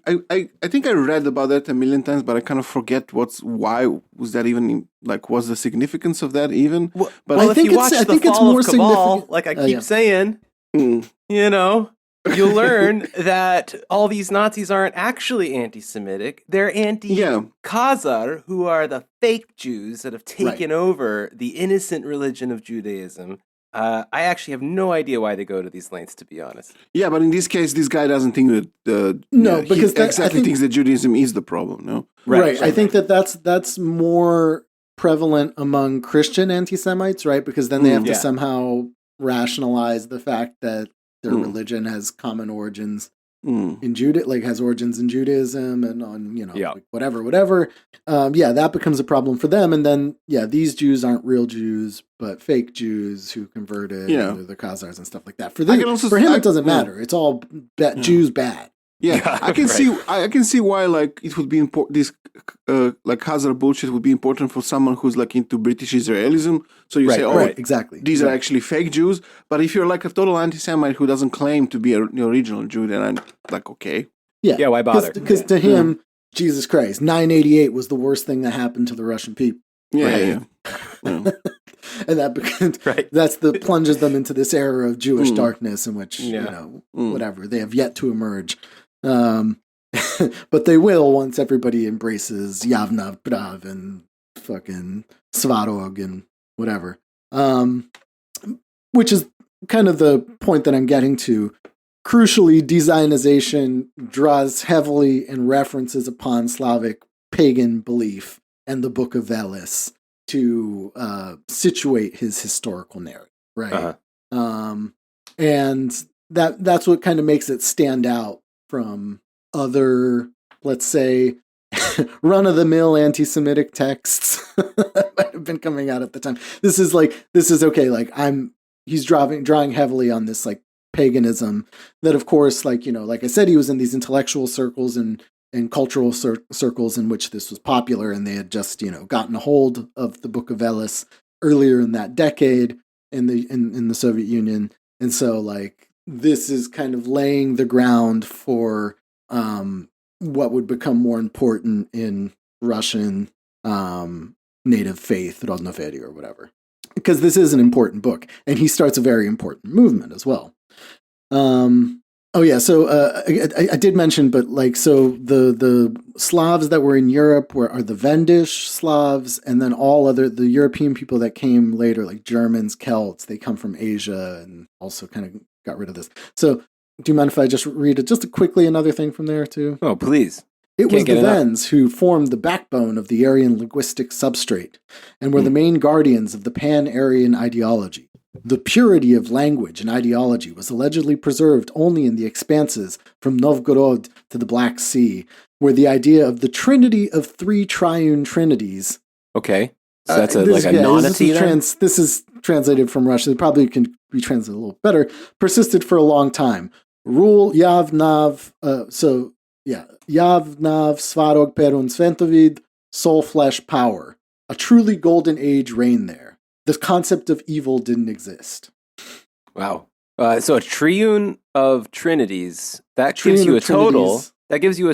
think I read about that a million times, but I kind of forget why was that even what's the significance of that even? Well, if you watch The Fall of Cabal, like I keep saying, you'll learn that all these Nazis aren't actually anti-Semitic. They're anti-Khazar, who are the fake Jews that have taken over the innocent religion of Judaism. I actually have no idea why they go to these lengths, to be honest. Yeah, but in this case, this guy doesn't think that... because he thinks that Judaism is the problem, no? Right. I think that's more prevalent among Christian anti-Semites, right? Because then they have to somehow rationalize the fact that their religion has common origins in has origins in Judaism and on, whatever. That becomes a problem for them. And then, these Jews aren't real Jews, but fake Jews who converted, the Khazars and stuff like that. For him, it doesn't matter. It's all Jews bad. Yeah, I can see why it would be important. This Khazar bullshit would be important for someone who's into British Israelism. So you say, exactly. These are actually fake Jews. But if you're a total anti-Semite who doesn't claim to be an original Jew, then I'm okay. Yeah, why bother? Because to him, Jesus Christ, 988 was the worst thing that happened to the Russian people. Yeah. And that's the plunges them into this era of Jewish darkness in which, whatever, they have yet to emerge. But they will once everybody embraces Yavna Prav and fucking Svarog and whatever. Which is kind of the point that I'm getting to. Crucially, Dzionization draws heavily and references upon Slavic pagan belief and the Book of Veles to situate his historical narrative, right? And that's what kind of makes it stand out from other, let's say, run-of-the-mill anti-Semitic texts that might have been coming out at the time. This is okay. Like he's drawing heavily on this like paganism that, of course, like I said, he was in these intellectual circles and cultural circles in which this was popular, and they had just gotten a hold of the Book of Veles earlier in that decade in the Soviet Union, and so like this is kind of laying the ground for what would become more important in Russian native faith, Rodnovery or whatever, because this is an important book, and he starts a very important movement as well. So I did mention, but like, so the Slavs that were in Europe are the Vendish Slavs, and then the European people that came later, like Germans, Celts, they come from Asia and also kind of got rid of this. So do you mind if I just read it just quickly, another thing from there too? Oh, please. It was the Vends who formed the backbone of the Aryan linguistic substrate and were the main guardians of the pan-Aryan ideology. The purity of language and ideology was allegedly preserved only in the expanses from Novgorod to the Black Sea, where the idea of the trinity of three triune trinities... Okay. So that's a nonity then? This is translated from Russian. It probably can be translated a little better. Persisted for a long time. Rule Yavnav... Yavnav, Svarog, Perun, Sventovid, soul, flesh, power. A truly golden age reigned there. The concept of evil didn't exist. Wow. So a triune of trinities, that gives you a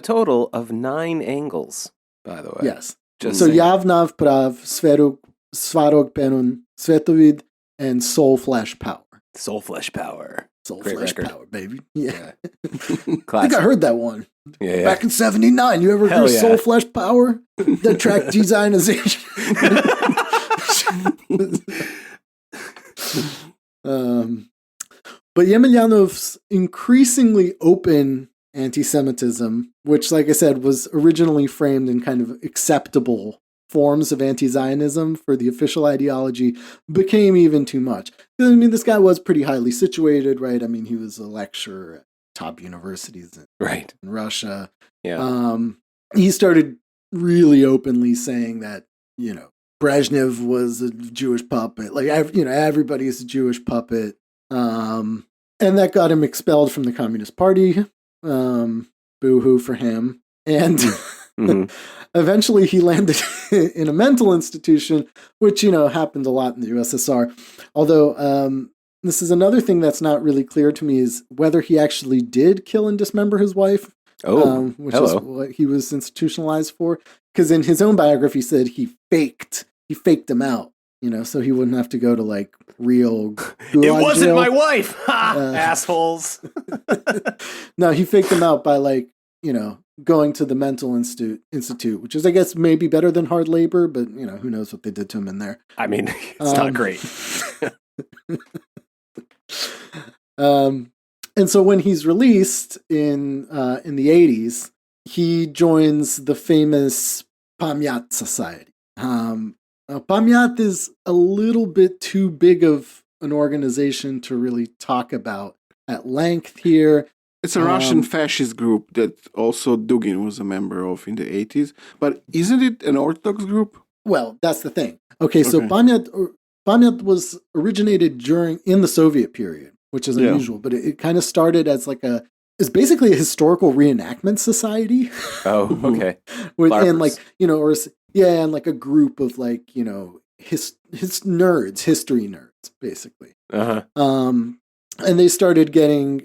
total of 9 angles, by the way. Yes. Yavnav, Prav, Svarog, Perun, Svetovid, and soul, flesh, power. Soul, flesh, power. Soul, Great flesh, record. power, baby. Yeah. Classic. I think I heard that one. Yeah. Back in 79. You ever hear Soul, Flesh, Power? That track Dzionization. But Yemelyanov's increasingly open anti-Semitism, which, like I said, was originally framed in kind of acceptable forms of anti-Zionism for the official ideology, became even too much. I mean, this guy was pretty highly situated, right? I mean, he was a lecturer at top universities in Russia. Yeah. He started really openly saying that, Brezhnev was a Jewish puppet. Like, everybody is a Jewish puppet. And that got him expelled from the Communist Party. Boo-hoo for him. And eventually he landed in a mental institution, which, happened a lot in the USSR. Although this is another thing that's not really clear to me, is whether he actually did kill and dismember his wife. Which is what he was institutionalized for. Because in his own biography, he said he faked him out, so he wouldn't have to go to like real gulag It wasn't jail. My wife, assholes. No, he faked him out by like, going to the mental institute, which is, I guess, maybe better than hard labor, but who knows what they did to him in there. I mean, it's not great. And so when he's released in the 80s, he joins the famous Pamyat Society. Pamyat is a little bit too big of an organization to really talk about at length here. It's a Russian fascist group that also Dugin was a member of in the 80s. But isn't it an Orthodox group? Well, that's the thing. Okay, so Pamyat was originated in the Soviet period, which is unusual, but it kind of started as it's basically a historical reenactment society. Oh, okay. And like, and like a group of like, his nerds, history nerds, basically. Uh-huh. And they started getting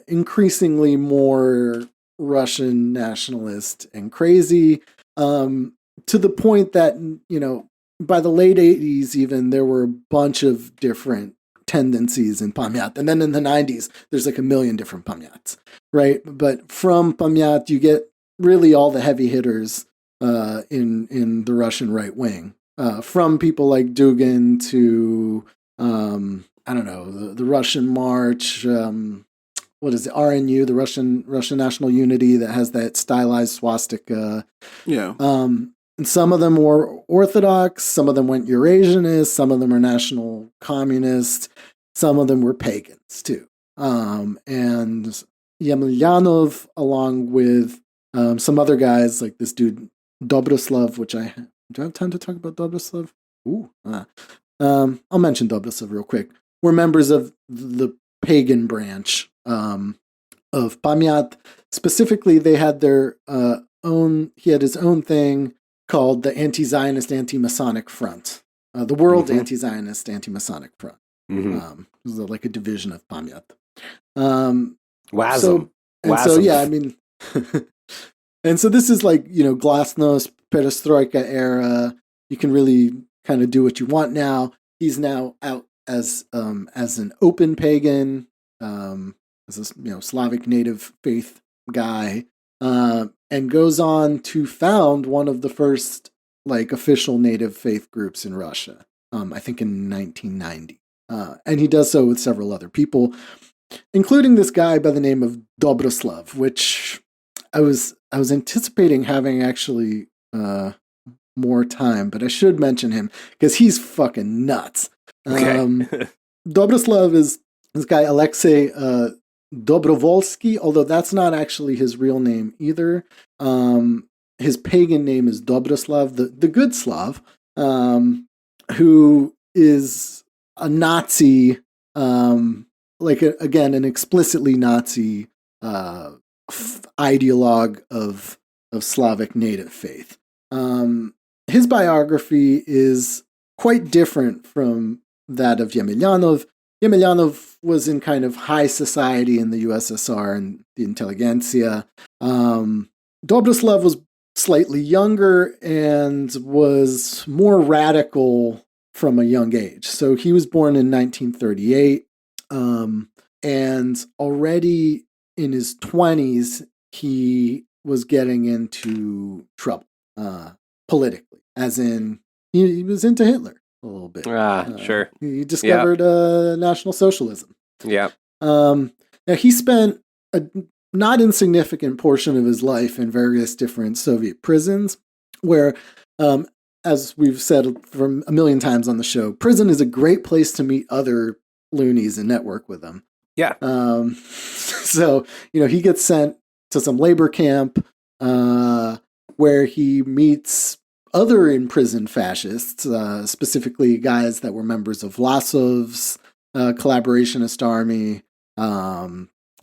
increasingly more Russian nationalist and crazy, to the point that, by the late 80s even, there were a bunch of different tendencies in Pamyat. And then in the 90s, there's like a million different Pamyats, right? But from Pamyat, you get really all the heavy hitters in the Russian right wing. From people like Dugin to, I don't know, the Russian March, what is it, RNU, the Russian National Unity that has that stylized swastika. Yeah. And some of them were Orthodox, some of them went Eurasianist, some of them are national communists, some of them were pagans too. And Yemelyanov, along with some other guys like this dude Dobroslav, do I have time to talk about Dobroslav? I'll mention Dobroslav real quick. Were members of the pagan branch of Pamyat. Specifically, they had their own. He had his own thing called the Anti-Zionist Anti-Masonic Front, the World Anti-Zionist Anti-Masonic Front. It was like a division of Pamyat. WASM. So yeah, I mean, and so this is like, Glasnost, Perestroika era. You can really kind of do what you want now. He's now out as an open pagan, as a Slavic Native Faith guy, and goes on to found one of the first like official Native Faith groups in Russia. I think in 1990, and he does so with several other people, including this guy by the name of Dobroslav, which I was anticipating having actually more time, but I should mention him because he's fucking nuts. Okay. Dobroslav is this guy Alexei Dobrovolsky, although that's not actually his real name either. His pagan name is Dobroslav, the good Slav, who is a Nazi, an explicitly Nazi ideologue of Slavic Native Faith. His biography is quite different from that of Yemelyanov. Yemelyanov was in kind of high society in the USSR and the intelligentsia. Dobroslav was slightly younger and was more radical from a young age. So he was born in 1938, and already in his 20s, he was getting into trouble politically, as in he was into Hitler a little bit. Sure. He discovered National Socialism. Yeah. Now, he spent a not insignificant portion of his life in various different Soviet prisons, where, as we've said from a million times on the show, prison is a great place to meet other loonies and network with them. Yeah. So, he gets sent to some labor camp where he meets other imprisoned fascists, specifically guys that were members of Vlasov's collaborationist army.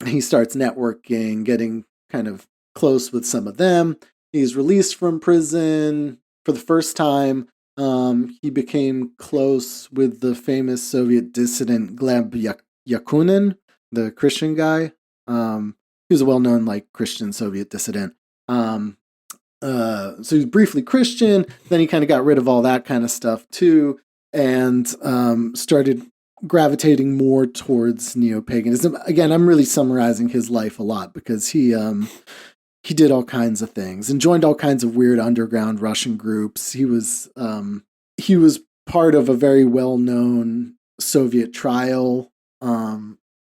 He starts networking, getting kind of close with some of them. He's released from prison for the first time. He became close with the famous Soviet dissident Gleb Yakunin, the Christian guy. He was a well-known Christian Soviet dissident. So he was briefly Christian, then he kind of got rid of all that kind of stuff too, and started gravitating more towards neo-paganism. Again, I'm really summarizing his life a lot because he did all kinds of things and joined all kinds of weird underground Russian groups. He was part of a very well-known Soviet trial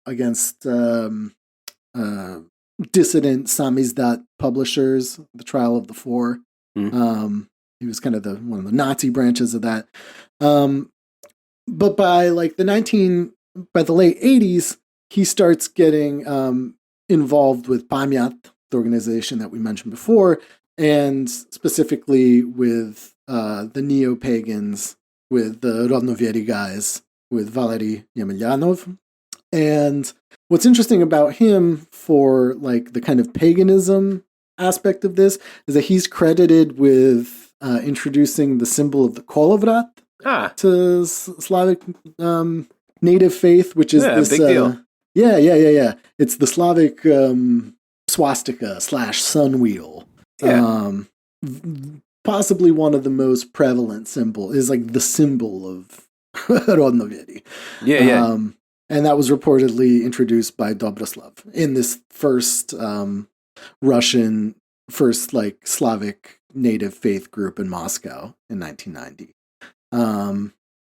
against dissident samizdat publishers, the Trial of the Four. He was kind of one of the Nazi branches of that. But by the late 80s, he starts getting involved with Pamyat, the organization that we mentioned before, and specifically with the neo-pagans, with the Rodnoveri guys, with Valery Yemelyanov. And what's interesting about him for the kind of paganism aspect of this is that he's credited with introducing the symbol of the kolovrat to Slavic Native Faith, which is this big deal. Yeah. It's the Slavic swastika / sun wheel. Yeah. Possibly one of the most prevalent symbol is like the symbol of Rodnověry. Yeah. And that was reportedly introduced by Dobroslav in this first Russian, like Slavic Native Faith group in Moscow in 1990.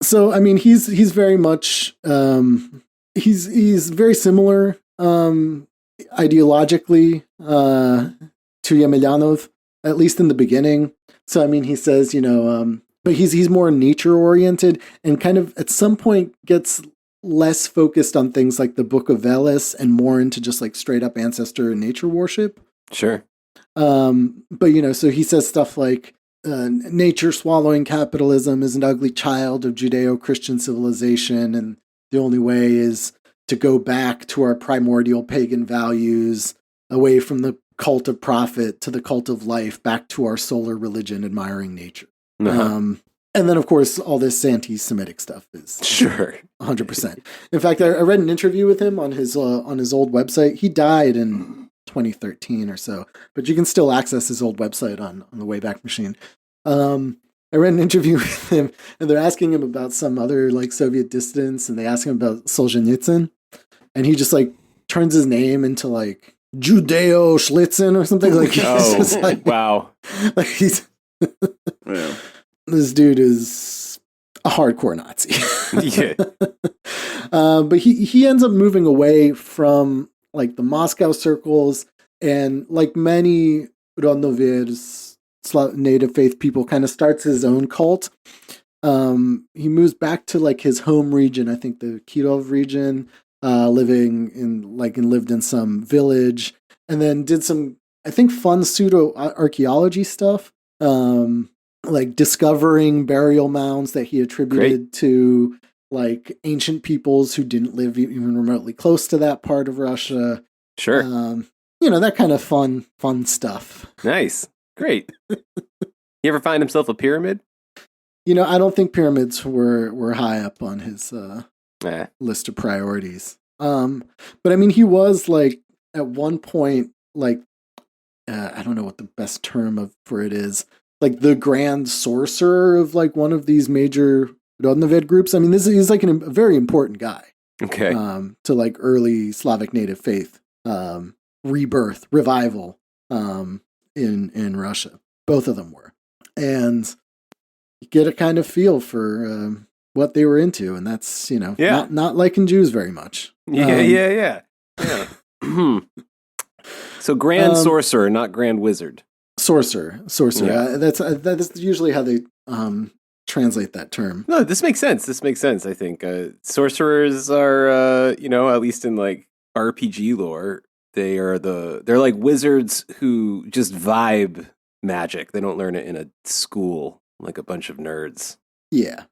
So I mean, he's very much he's very similar ideologically to Yemelyanov, at least in the beginning. So I mean, he says, but he's more nature oriented and kind of at some point gets less focused on things like the Book of Veles and more into just like straight up ancestor and nature worship. Sure. But so he says stuff like nature swallowing capitalism is an ugly child of Judeo-Christian civilization, and the only way is to go back to our primordial pagan values, away from the cult of profit to the cult of life, back to our solar religion, admiring nature. Uh-huh. And then, of course, all this anti-Semitic stuff is sure 100%. In fact, I read an interview with him on his old website. He died in 2013 or so, but you can still access his old website on the Wayback Machine. I read an interview with him, and they're asking him about some other like Soviet dissidents, and they ask him about Solzhenitsyn, and he just like turns his name into like Judeo Schlitzen or something like. Oh, like, wow! Like he's this dude is a hardcore Nazi. Yeah. But he ends up moving away from like the Moscow circles, and like many Rodnověr's Native Faith people, kind of starts his own cult. He moves back to like his home region, I think the Kirov region, lived in some village, and then did some, I think, fun pseudo archaeology stuff, like discovering burial mounds that he attributed to like ancient peoples who didn't live even remotely close to that part of Russia. Sure. That kind of fun stuff. Nice. Great. You ever find himself a pyramid? I don't think pyramids were high up on his list of priorities. But I mean, he was like at one point, like I don't know what the best term for it is, like the grand sorcerer of like one of these major Rodnověd groups. I mean, he's like a very important guy. Okay. To like early Slavic Native Faith rebirth, revival in Russia. Both of them were. And you get a kind of feel for what they were into, and that's, not liking Jews very much. Yeah. So grand sorcerer, not grand wizard. Sorcerer. Yeah. That's usually how they translate that term. No, this makes sense. I think sorcerers are, at least in like RPG lore, they're like wizards who just vibe magic. They don't learn it in a school like a bunch of nerds. Yeah.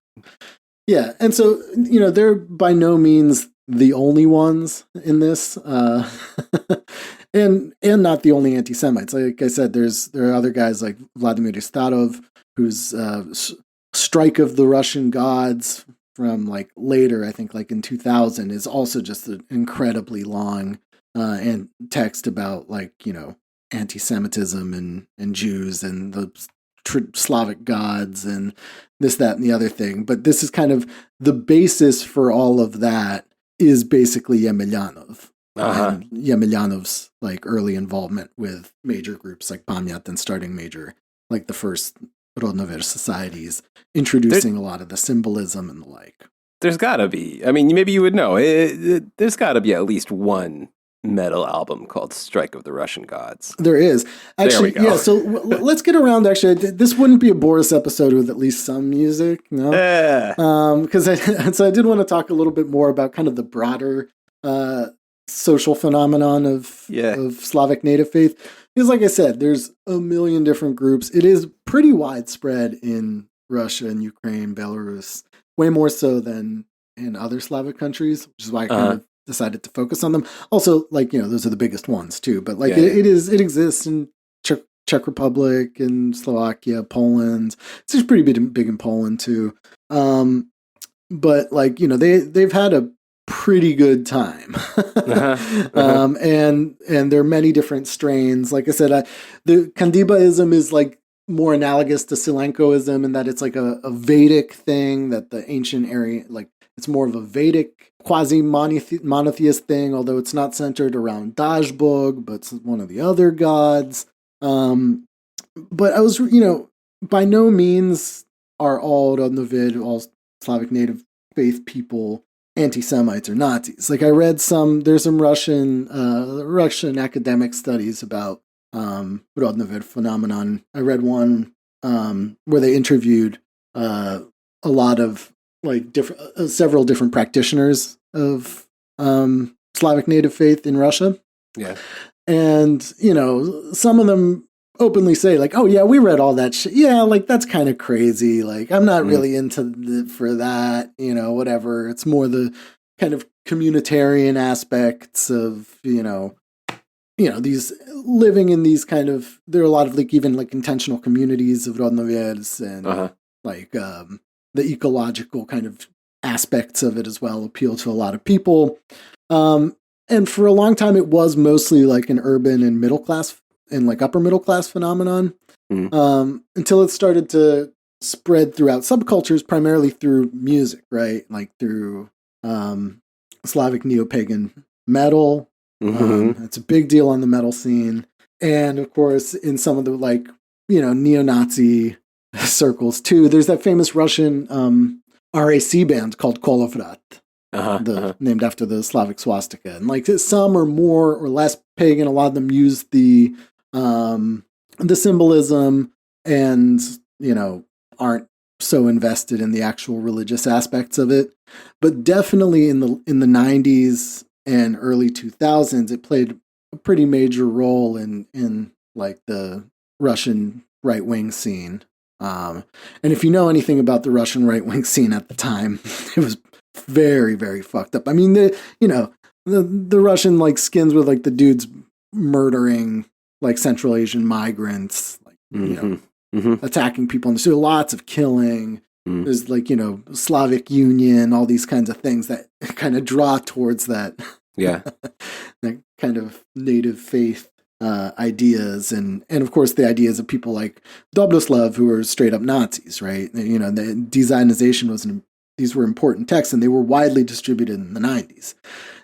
And so, they're by no means the only ones in this, and not the only anti-Semites. Like I said, there are other guys like Vladimir Starov, who's Strike of the Russian Gods from like later, I think like in 2000, is also just an incredibly long and text about like, anti-Semitism and Jews and the Slavic gods and this, that, and the other thing. But this is kind of the basis for all of that is basically Yemelyanov. Uh-huh. And Yemelyanov's like early involvement with major groups like Pamyat and starting major, like the first Rodnověr societies, introducing a lot of the symbolism and the like. There's gotta be. I mean, maybe you would know. There's gotta be at least one metal album called Strike of the Russian Gods. There is. Actually, there we go. Yeah, so let's get around, actually. This wouldn't be a Boris episode with at least some music, no? Because I did want to talk a little bit more about kind of the broader social phenomenon of Slavic Native Faith. Because like I said, there's a million different groups. It is pretty widespread in Russia and Ukraine, Belarus, way more so than in other Slavic countries, which is why I kind of decided to focus on them. Also, like, those are the biggest ones too, but like it exists in Czech Republic and Slovakia, Poland. It's just pretty big in Poland too. But like, they've had a pretty good time. And there are many different strains. Like I said, the Kandibaism is like more analogous to Silenkoism in that it's like a Vedic thing, that the ancient area, like it's more of a Vedic quasi-monotheist thing, although it's not centered around Dajbog, but it's one of the other gods. But I was, by no means are all Rodnovid, all Slavic Native Faith people anti-Semites or Nazis. Like I read there's some Russian academic studies about Rodnovid phenomenon. I read one where they interviewed a lot of like several different practitioners of Slavic Native Faith in Russia. Yeah. And, some of them openly say like, oh yeah, we read all that shit. Yeah, like that's kind of crazy. Like I'm not really into for that, whatever. It's more the kind of communitarian aspects of, these living in these kind of, there are a lot of like even like intentional communities of Rodnoviers and like the ecological kind of aspects of it as well appeal to a lot of people. And for a long time, it was mostly like an urban and middle class and like upper middle class phenomenon until it started to spread throughout subcultures, primarily through music, right? Like through Slavic neo-pagan metal. It's a big deal on the metal scene. And of course, in some of the like, neo-Nazi circles too. There's that famous Russian RAC band called Kolovrat, named after the Slavic swastika. And like some are more or less pagan. A lot of them use the symbolism and, aren't so invested in the actual religious aspects of it. But definitely in the 90s and early 2000s, it played a pretty major role in like the Russian right-wing scene. And if you know anything about the Russian right-wing scene at the time, it was very, very fucked up. I mean, the Russian like skins with like the dudes murdering like Central Asian migrants, like, attacking people in the street, lots of killing. There's like, Slavic Union, all these kinds of things that kind of draw towards that. Yeah. That kind of native faith ideas. And of course, the ideas of people like Dobroslav, who are straight up Nazis, right? The Designization these were important texts and they were widely distributed in the 90s.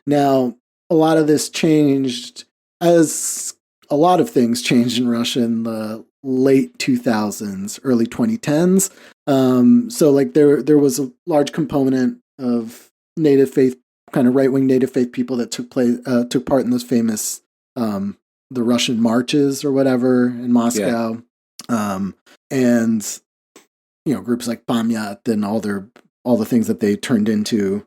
Now, a lot of this changed as a lot of things changed in Russia in the late 2000s, early 2010s. So like there was a large component of native faith, kind of right-wing native faith people that took part in those famous the Russian marches or whatever in Moscow. Yeah. And groups like Pamyat and all the things that they turned into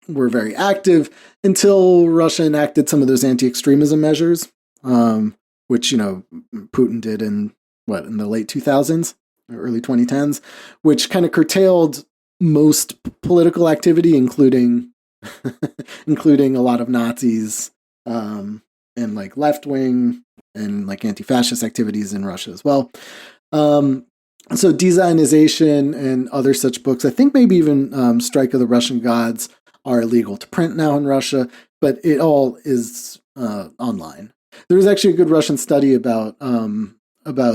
were very active until Russia enacted some of those anti-extremism measures, which Putin did in the late 2000s, early 2010s, which kind of curtailed most political activity, including a lot of Nazis and like left-wing and like anti-fascist activities in Russia as well. So Designization and other such books, I think maybe even Strike of the Russian Gods, are illegal to print now in Russia, but it all is online. There was actually a good Russian study about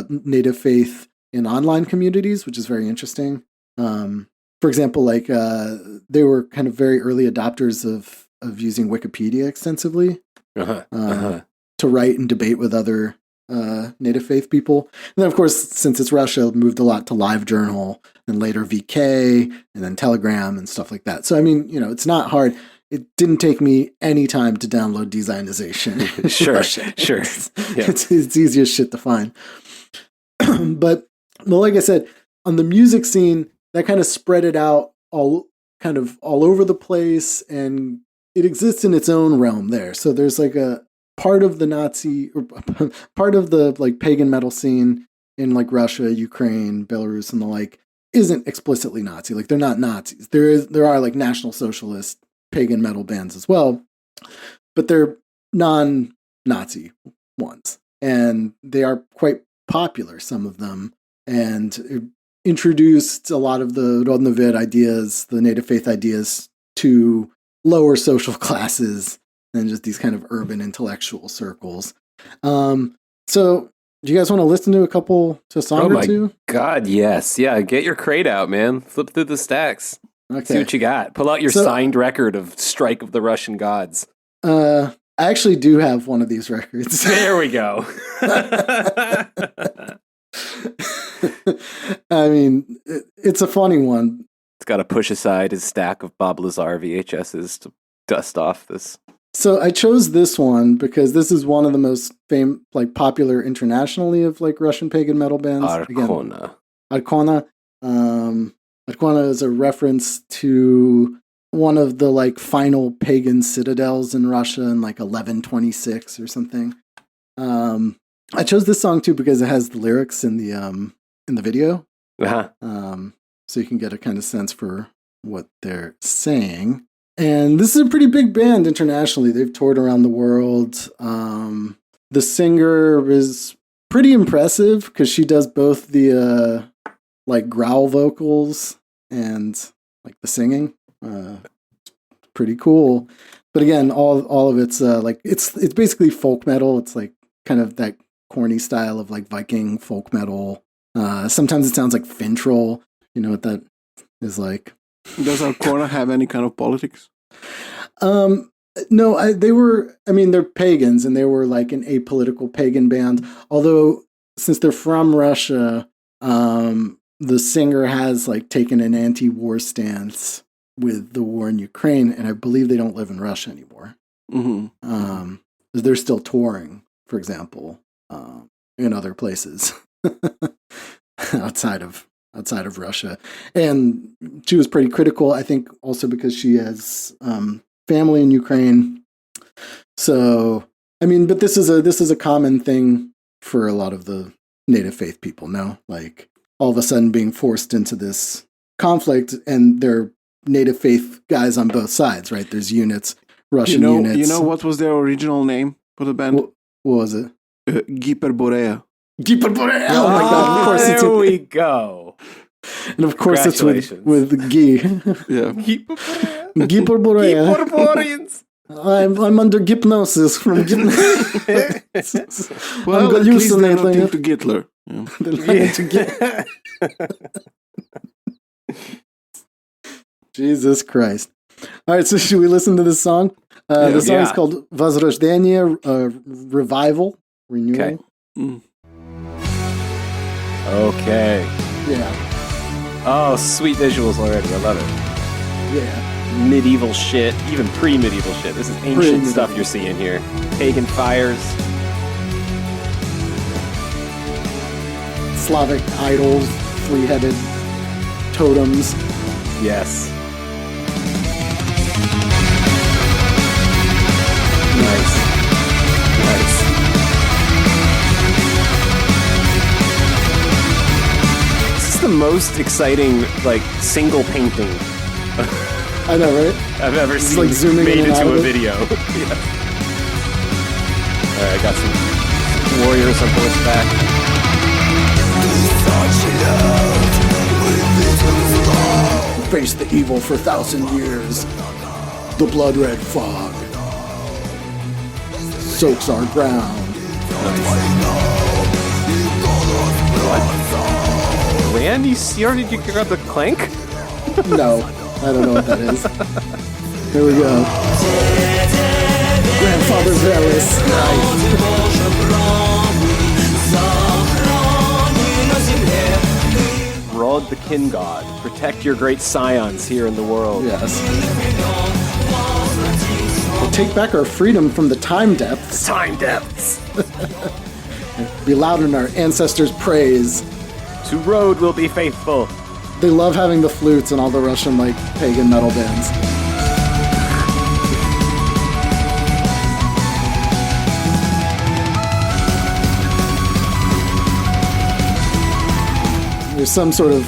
native faith in online communities, which is very interesting. For example, like they were kind of very early adopters of using Wikipedia extensively to write and debate with other native faith people. And then, of course, since it's Russia, it moved a lot to LiveJournal and later VK and then Telegram and stuff like that. So, I mean, it's not hard. It didn't take me any time to download Designization. Sure. Yeah. It's easy as shit to find. But, well, like I said, on the music scene, that kind of spread it out all over the place, and it exists in its own realm there. So there's like a part of the Nazi, or part of the like pagan metal scene in like Russia, Ukraine, Belarus, and the like isn't explicitly Nazi. Like they're not Nazis. There are like National Socialist pagan metal bands as well, but they're non-Nazi ones, and they are quite popular, some of them, and introduced a lot of the Rodnovid ideas, the native faith ideas, to lower social classes than just these kind of urban intellectual circles. So do you guys want to listen to a song or two? God, yes. Yeah, get your crate out, man. Flip through the stacks. Okay. See what you got. Pull out your signed record of Strike of the Russian Gods. I actually do have one of these records. There we go. I mean, it's a funny one. It's got to push aside his stack of Bob Lazar VHSs to dust off this. So I chose this one because this is one of the most popular internationally of Russian pagan metal bands. Arkona. Arkona. Arkona is a reference to one of the final pagan citadels in Russia in 1126 or something. I chose this song too because it has the lyrics in the video. Uh-huh. So you can get a kind of sense for what they're saying. And this is a pretty big band internationally. They've toured around the world. The singer is pretty impressive because she does both the growl vocals and the singing. Pretty cool. But again, all of it's it's basically folk metal. It's kind of that corny style of Viking folk metal. Sometimes it sounds like Fintroll. You know what that is like? Does Arkona have any kind of politics? No, they're pagans and they were an apolitical pagan band. Although, since they're from Russia, the singer has taken an anti-war stance with the war in Ukraine, and I believe they don't live in Russia anymore. Mm-hmm. They're still touring, for example, in other places outside of Russia. And she was pretty critical, I think, also because she has family in Ukraine. So, but this is a common thing for a lot of the Native Faith people, no? All of a sudden being forced into this conflict, and they're Native Faith guys on both sides, right? There's units, Russian units. You know what was their original name for the band? What was it? Giperboreya. Giperboreya! Oh my God! Of course, there we go. And of course, it's with Gi. Yeah. Giperboreya. Giperborians. I'm under hypnosis from hypnosis. Well, at least they're not into Gitler. Jesus Christ. All right, so should we listen to this song? The song is called Возрождение, Revival, Renewal. Okay. Okay. Yeah. Oh, sweet visuals already. I love it. Yeah. Medieval shit, even pre-medieval shit. This is ancient stuff you're seeing here. Pagan fires. Slavic idols, three-headed totems. Yes. Nice. This is the most exciting, single painting I know, right? I've ever seen zooming made in into a video. Yeah. All right, I got some warriors on horseback. Face the evil for 1,000 years. The blood red fog soaks our ground. Randy, did you grab the clank? No, I don't know what that is. Here we go. Grandfather Velis. Rod the kin god, protect your great scions here in the world. Yes. We'll take back our freedom from the time depths. Time depths. Be loud in our ancestors' praise. To Rod will be faithful. They love having the flutes in all the Russian pagan metal bands. There's some sort of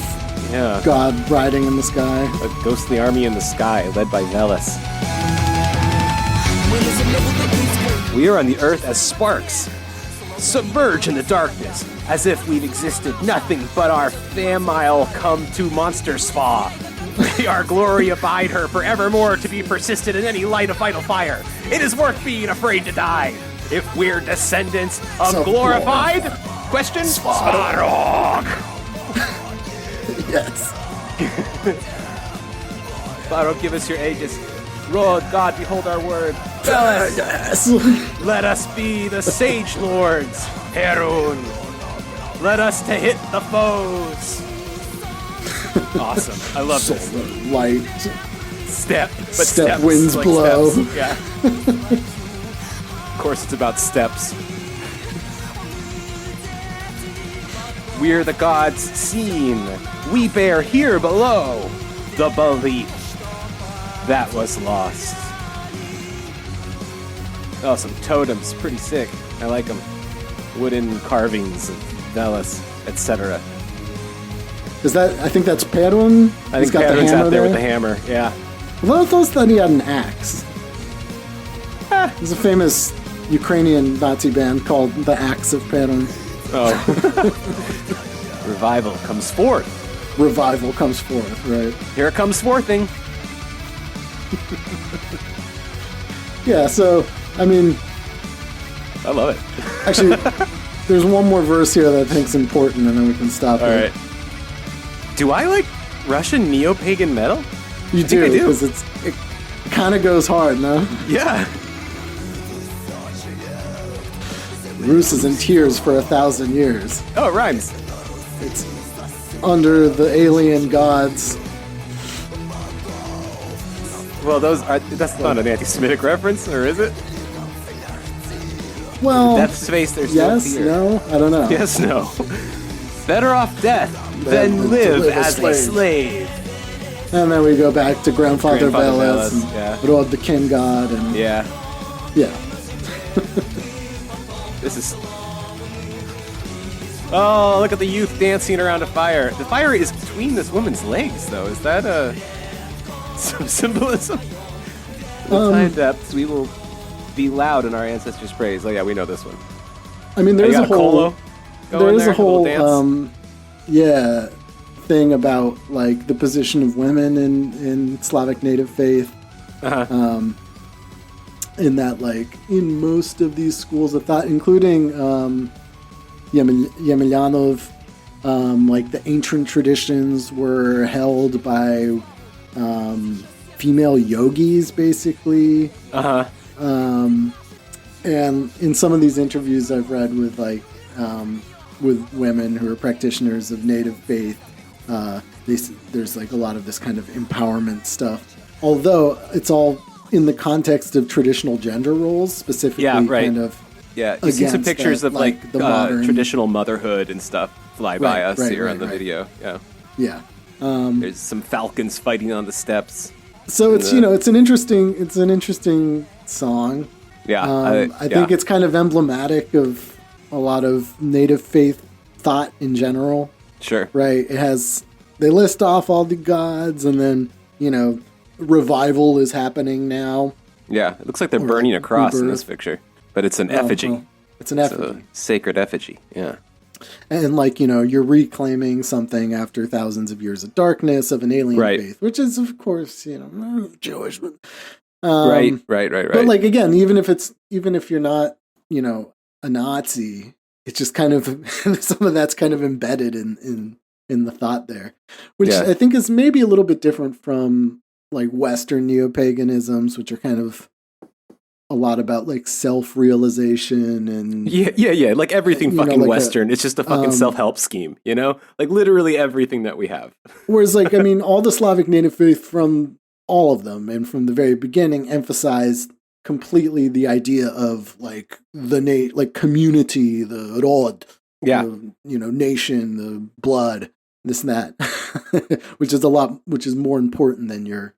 god riding in the sky. A ghostly army in the sky, led by Velis. We are on the earth as sparks, submerge in the darkness, as if we've existed nothing but our famile come to monster spa. May our glory abide her forevermore to be persisted in any light of vital fire. It is worth being afraid to die. If we're descendants of glorified... Question? Svarog! Yes. Svarog, give us your aegis. Lord God, behold our word. Fellas, Yes. let us be the sage lords. Herun, let us to hit the foes. Awesome. I love this. Light. Step, but Step steps, winds like blow. steps. Yeah. Of course, it's about steps. We're the gods seen. We bear here below the belief that was lost. Oh, some totems. Pretty sick. I like them. Wooden carvings of Velas, etc. Is that? I think that's Perun. I think Perun's out there with the hammer. Yeah. Well, I thought he had an axe. There's a famous Ukrainian Nazi band called the Axe of Perun. Oh. Revival comes forth. Revival comes forth, right? Here it comes forthing. Yeah, so, I mean... I love it. Actually, there's one more verse here that I think's important, and then we can stop All it. right. Do I like Russian neo-pagan metal? You do, because it kind of goes hard, no? Yeah. Rus is in tears for 1,000 years. Oh, it rhymes. It's under the alien gods. Well, that's not an anti-Semitic reference, or is it? Well, Death's face, there's yes, no fear. no, I don't know. Yes, no. Better off death than live as a slave. And then we go back to Grandfather Velas and yeah. Rod the King God. And Yeah. Yeah. This is... Oh, look at the youth dancing around a fire. The fire is between this woman's legs, though. Is that some symbolism? The time depths, we will be loud in our ancestors' praise. Oh yeah, we know this one. I mean, there's a whole thing about like the position of women in Slavic Native Faith. Uh-huh. In that, like, in most of these schools of thought, including Yemelyanov, like the ancient traditions were held by female yogis, basically. Uh-huh. And in some of these interviews I've read with like with women who are practitioners of Native Faith, there's like a lot of this kind of empowerment stuff. Although it's all in the context of traditional gender roles, specifically kind of. Yeah, you see some pictures of like the modern traditional motherhood and stuff fly by us here on the video. Yeah. Yeah. There's some falcons fighting on the steps. So it's it's an interesting song. Yeah, I think it's kind of emblematic of a lot of Native Faith thought in general. Sure. Right. They list off all the gods, and then revival is happening now. Yeah, it looks like they're burning a cross in this picture, but it's an effigy. Well, it's an effigy. A sacred effigy. Yeah. And you're reclaiming something after thousands of years of darkness of an alien faith, which is of course Jewish. Right. But again, even if you're not a Nazi, it's just kind of some of that's kind of embedded in the thought there, which I think is maybe a little bit different from like Western neo-paganisms, which are kind of a lot about like self-realization and like everything fucking Western. It's just a fucking self-help scheme, like literally everything that we have. Whereas all the Slavic Native Faith from all of them and from the very beginning emphasized completely the idea of like the community, the rod, nation, the blood, this and that, which is more important than your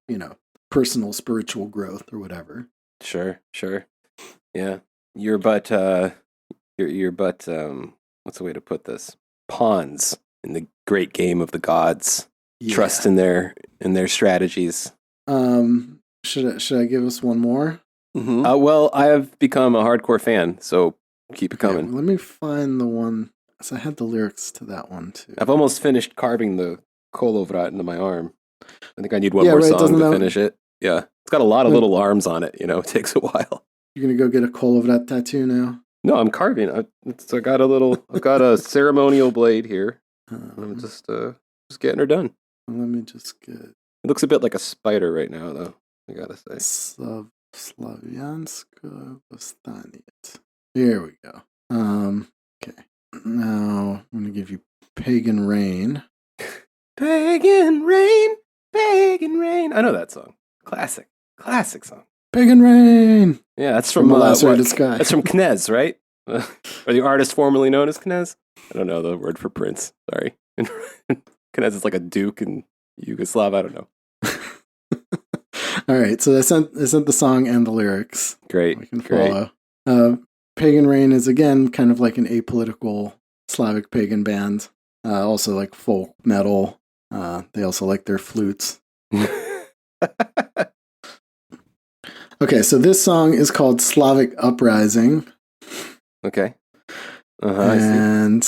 personal spiritual growth or whatever. Sure. Yeah. You're but what's the way to put this? Pawns in the great game of the gods. Yeah. Trust in their strategies. Should I give us one more? Mm-hmm. Well, I have become a hardcore fan, so keep it coming. Yeah, let me find the one. So I had the lyrics to that one too. I've almost finished carving the kolovrat into my arm. I think I need one more song to finish it. Yeah. It's got a lot of little arms on it, It takes a while. You're going to go get a Kolovrat tattoo now? No, I'm carving. I've got a ceremonial blade here. I'm just getting her done. Let me just get... It looks a bit like a spider right now, though, I gotta say. Slavianska Vostaniet. Here we go. Okay. Now, I'm going to give you Pagan Rain. Pagan Rain, Pagan Rain. I know that song. Classic song. Pagan Rain! Yeah, that's from Last Rated Sky. That's from Knez, right? Or the artist formerly known as Knez? I don't know the word for Prince. Sorry. Knez is like a duke in Yugoslav. I don't know. All right, so I sent the song and the lyrics. Great. We can follow. Pagan Rain is again kind of like an apolitical Slavic pagan band. Also like folk metal. They also like their flutes. Okay, so this song is called Slavic Uprising. Okay. And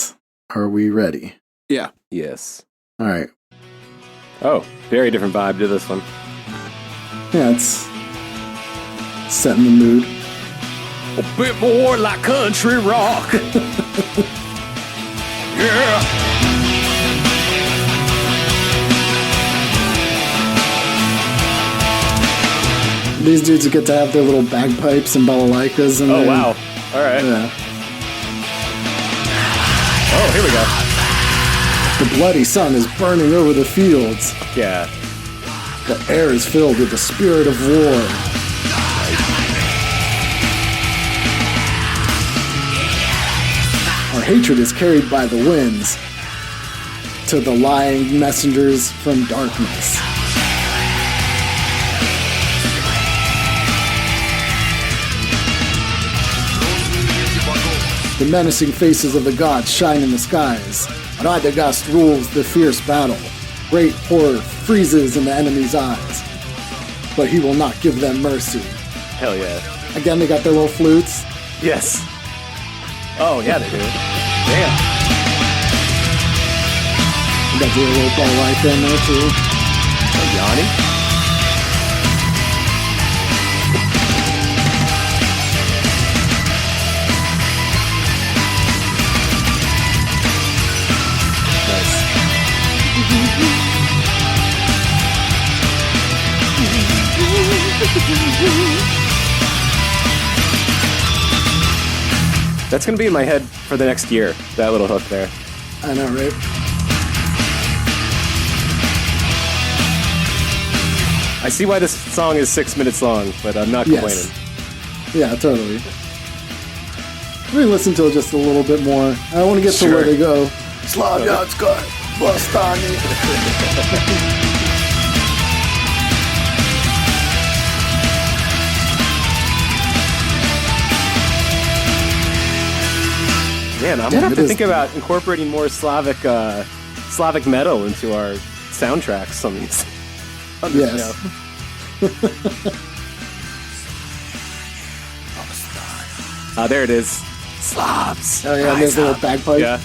are we ready? Yeah. Yes. All right. Oh, very different vibe to this one. Yeah, it's setting the mood. A bit more like country rock. Yeah. These dudes get to have their little bagpipes and balalaikas. And wow. All right. Yeah. Oh, here we go. The bloody sun is burning over the fields. Yeah. The air is filled with the spirit of war. Our hatred is carried by the winds to the lying messengers from darkness. The menacing faces of the gods shine in the skies. Radagast rules the fierce battle. Great horror freezes in the enemy's eyes. But he will not give them mercy. Hell yeah. Again, they got their little flutes. Yes. Oh, yeah, they do. Damn. We got the little ball life in there, too. Oh, Yanni? That's going to be in my head for the next year, that little hook there. I know, right? I see why this song is 6 minutes long, but I'm not complaining. Yes. Yeah, totally. Let me listen to it just a little bit more. I want to get to where they go. Slavianska Vostaniet. Man, I'm gonna have to think about incorporating more Slavic metal into our soundtracks on this yes. show. There it is. Slavs. Oh yeah, there's a little bagpipe. Yeah.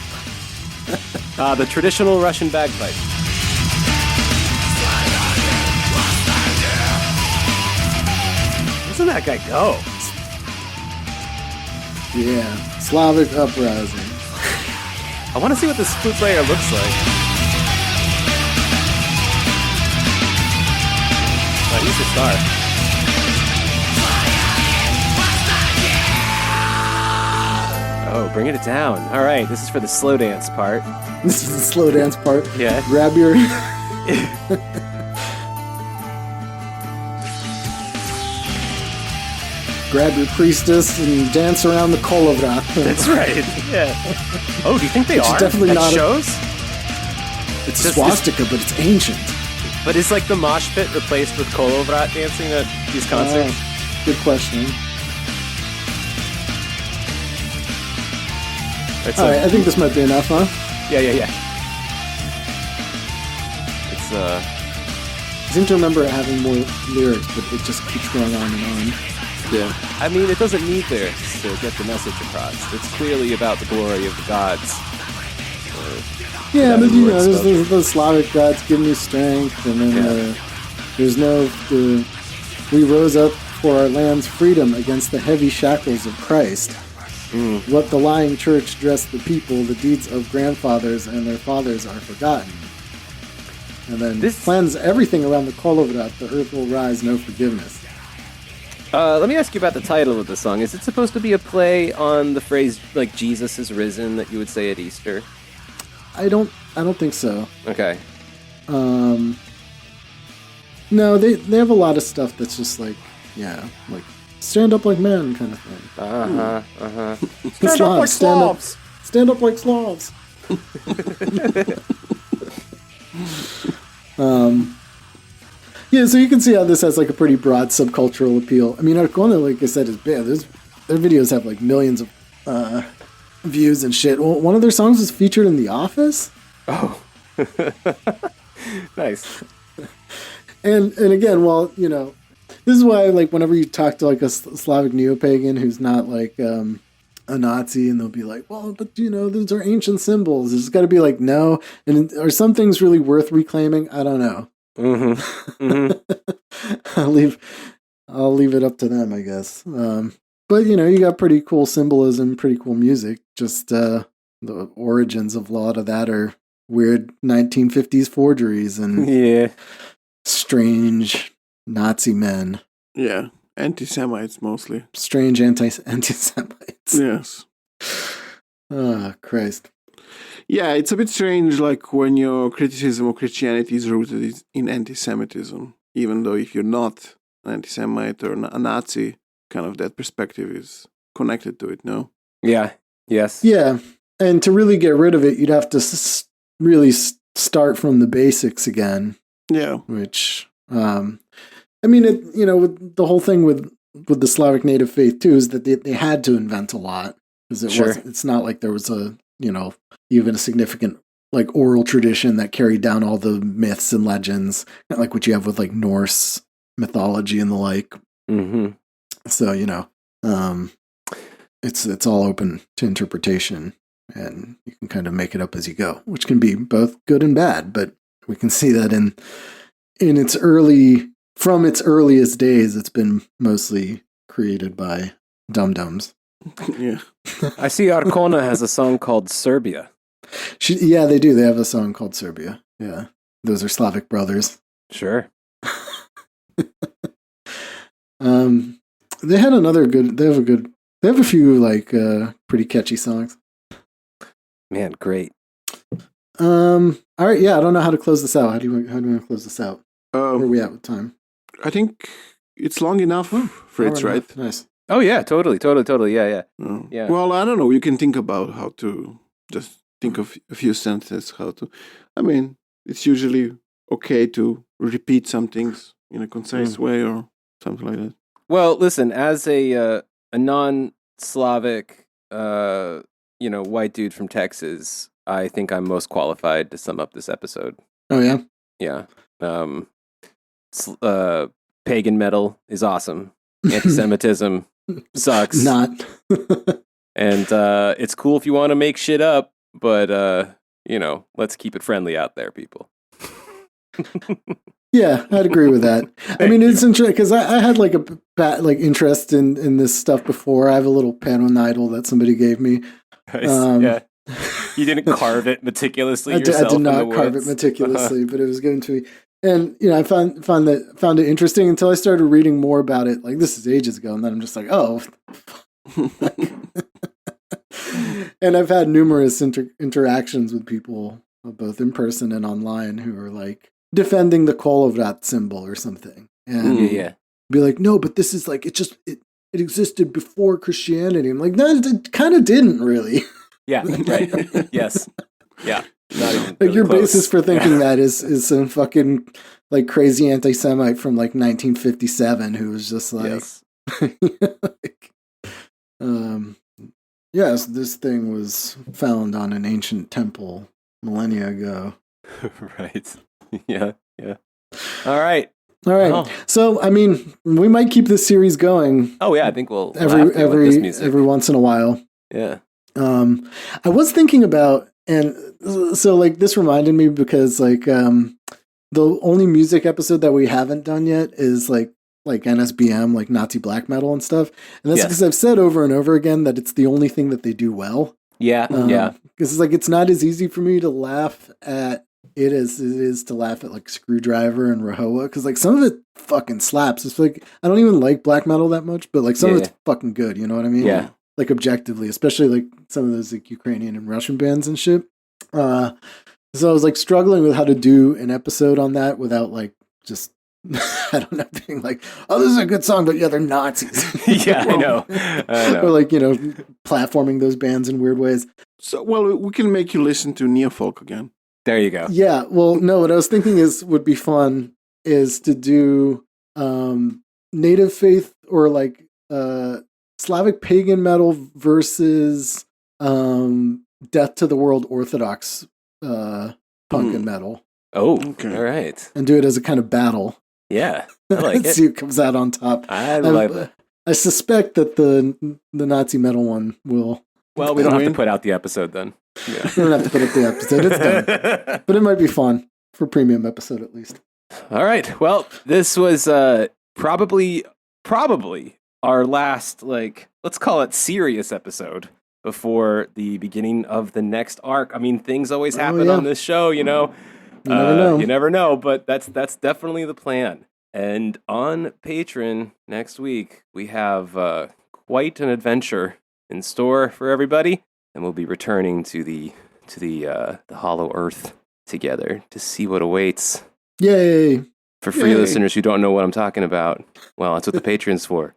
The traditional Russian bagpipe. Doesn't that guy go? Yeah, Slavic Uprising. I want to see what this flute player looks like. Oh, he's the star. Oh, bring it down. All right, this is for the slow dance part. This is the slow dance part. Yeah. Grab your... Grab your priestess and dance around the kolovrat. That's right. Yeah. Oh, do you think they are? Definitely at not shows? It's swastika, but it's ancient. But is like the mosh pit replaced with kolovrat dancing at these concerts? Good question. All right, I think this might be enough, huh? Yeah. It's I seem to remember having more lyrics, but it just keeps going on and on. Yeah. I mean, it doesn't need lyrics to get the message across. It's clearly about the glory of the gods. Yeah, but there's the Slavic gods giving you strength, and then there's we rose up for our land's freedom against the heavy shackles of Christ. What the lying church dressed the people, the deeds of grandfathers and their fathers are forgotten. And then this plans everything around the Kolovrat, the earth will rise, no forgiveness. Let me ask you about the title of the song. Is it supposed to be a play on the phrase, like, Jesus is risen, that you would say at Easter? I don't think so. Okay. No, they have a lot of stuff that's just like, like, stand up like men kind of thing. Stand up like Slavs! Stand up like Slavs! So you can see how this has like a pretty broad subcultural appeal. I mean, Arcona, like I said, is big. Their videos have like millions of views and shit. Well, one of their songs was featured in The Office. Oh, nice. And again, well, this is why, like, whenever you talk to like a Slavic neo-pagan who's not like a Nazi, and they'll be like, well, but those are ancient symbols. It's got to be like, no. And are some things really worth reclaiming? I don't know. I'll leave it up to them, I guess. But you got pretty cool symbolism, pretty cool music. Just the origins of a lot of that are weird 1950s forgeries and strange Nazi men. Yeah, anti-Semites mostly. Strange anti-Semites. Yes. Oh, Christ. Yeah, it's a bit strange, like, when your criticism of Christianity is rooted in anti-Semitism, even though if you're not an anti-Semite or a Nazi, kind of that perspective is connected to it, no? Yeah. Yes. Yeah, and to really get rid of it, you'd have to really start from the basics again. Yeah. Which, I mean, with the whole thing with the Slavic Native Faith, too, is that they had to invent a lot. Because it's not like there was even a significant like oral tradition that carried down all the myths and legends, like what you have with like Norse mythology and the like. Mm-hmm. So it's all open to interpretation, and you can kind of make it up as you go, which can be both good and bad. But we can see that in its earliest days, it's been mostly created by dum-dums. Yeah. I see Arcona has a song called Serbia. They do. They have a song called Serbia. Yeah. Those are Slavic brothers. Sure. They had they have a few like pretty catchy songs. Man, great. All right, yeah, I don't know how to close this out. How do we want to close this out? Where are we at with time? I think it's long enough for it's right. Nice. Oh yeah, totally. Yeah. Yeah. Well, I don't know. You can think about how to just think of a few sentences. I mean, it's usually okay to repeat some things in a concise way or something like that. Well, listen, as a non-Slavic, white dude from Texas, I think I'm most qualified to sum up this episode. Oh yeah, yeah. Pagan metal is awesome. Anti-Semitism sucks. Not. And it's cool if you want to make shit up, but let's keep it friendly out there, people. Yeah, I'd agree with that. I mean, it's interesting because I had like a interest in this stuff before. I have a little Panonidal that somebody gave me. Nice. Yeah. You didn't carve it meticulously yourself. I did not carve it meticulously, but it was given to me. And I found it interesting until I started reading more about it. Like, this is ages ago, and then I'm just like, oh. And I've had numerous interactions with people, both in person and online, who are like defending the Kolovrat symbol or something, and be like, no, but this is like it existed before Christianity. I'm like, no, it kind of didn't really. Yeah, right. Yes. Yeah. Not even like really your close. basis for thinking that is some fucking like crazy anti-Semite from like 1957 who was just like, yes, this thing was found on an ancient temple millennia ago. Right. Yeah. All right. Oh. So, I mean, we might keep this series going. Oh yeah, I think we'll every once in a while. Yeah. I was thinking about And so like this reminded me because like the only music episode that we haven't done yet is like NSBM, like Nazi black metal and stuff. And that's because I've said over and over again that it's the only thing that they do well. Yeah. Because it's like it's not as easy for me to laugh at it as it is to laugh at like Screwdriver and Rahowa. Because like some of it fucking slaps. It's like I don't even like black metal that much, but like some of it's fucking good. You know what I mean? Yeah. Like objectively, especially like some of those like Ukrainian and Russian bands and shit. So I was like struggling with how to do an episode on that without like just I don't know being like, oh, this is a good song, but yeah, they're Nazis. Yeah, I know. Or like platforming those bands in weird ways. So we can make you listen to neofolk again. There you go. Yeah. Well, no, what I was thinking would be fun is to do Native Faith or like Slavic pagan metal versus Death to the World Orthodox punk and metal. Oh, okay. All right. And do it as a kind of battle. Yeah, I like it. See who comes out on top. I like that. I suspect that the Nazi metal one will. Well, we don't have to put out the episode then. Yeah. We don't have to put out the episode. It's done. But it might be fun for premium episode at least. All right. Well, this was probably our last, like, let's call it serious episode before the beginning of the next arc. I mean, things always happen on this show, you know. You never know, but that's definitely the plan. And on Patreon next week, we have quite an adventure in store for everybody, and we'll be returning to the Hollow Earth together to see what awaits. Yay! For free listeners who don't know what I'm talking about, well, that's what the Patreon's for.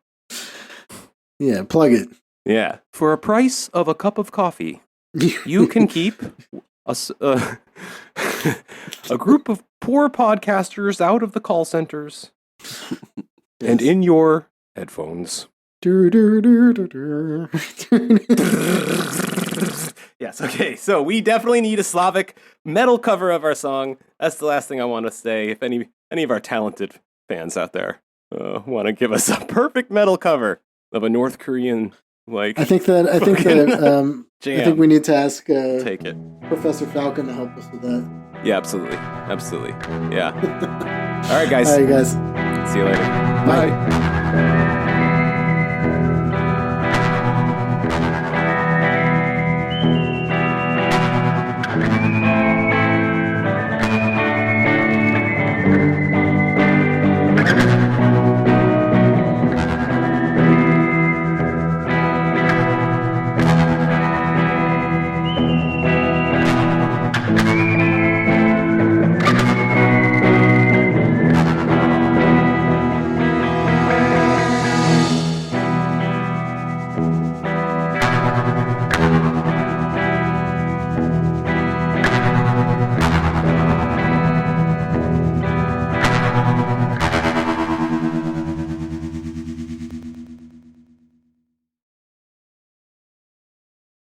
Yeah, plug it. Yeah, for a price of a cup of coffee, you can keep a group of poor podcasters out of the call centers and in your headphones. Yes, okay, so we definitely need a Slavic metal cover of our song. That's the last thing I want to say. If any of our talented fans out there want to give us a perfect metal cover of a North Korean, like, I think we need to ask take it. Professor Falcon to help us with that. Yeah, absolutely. Yeah. All right, guys. See you later. Bye.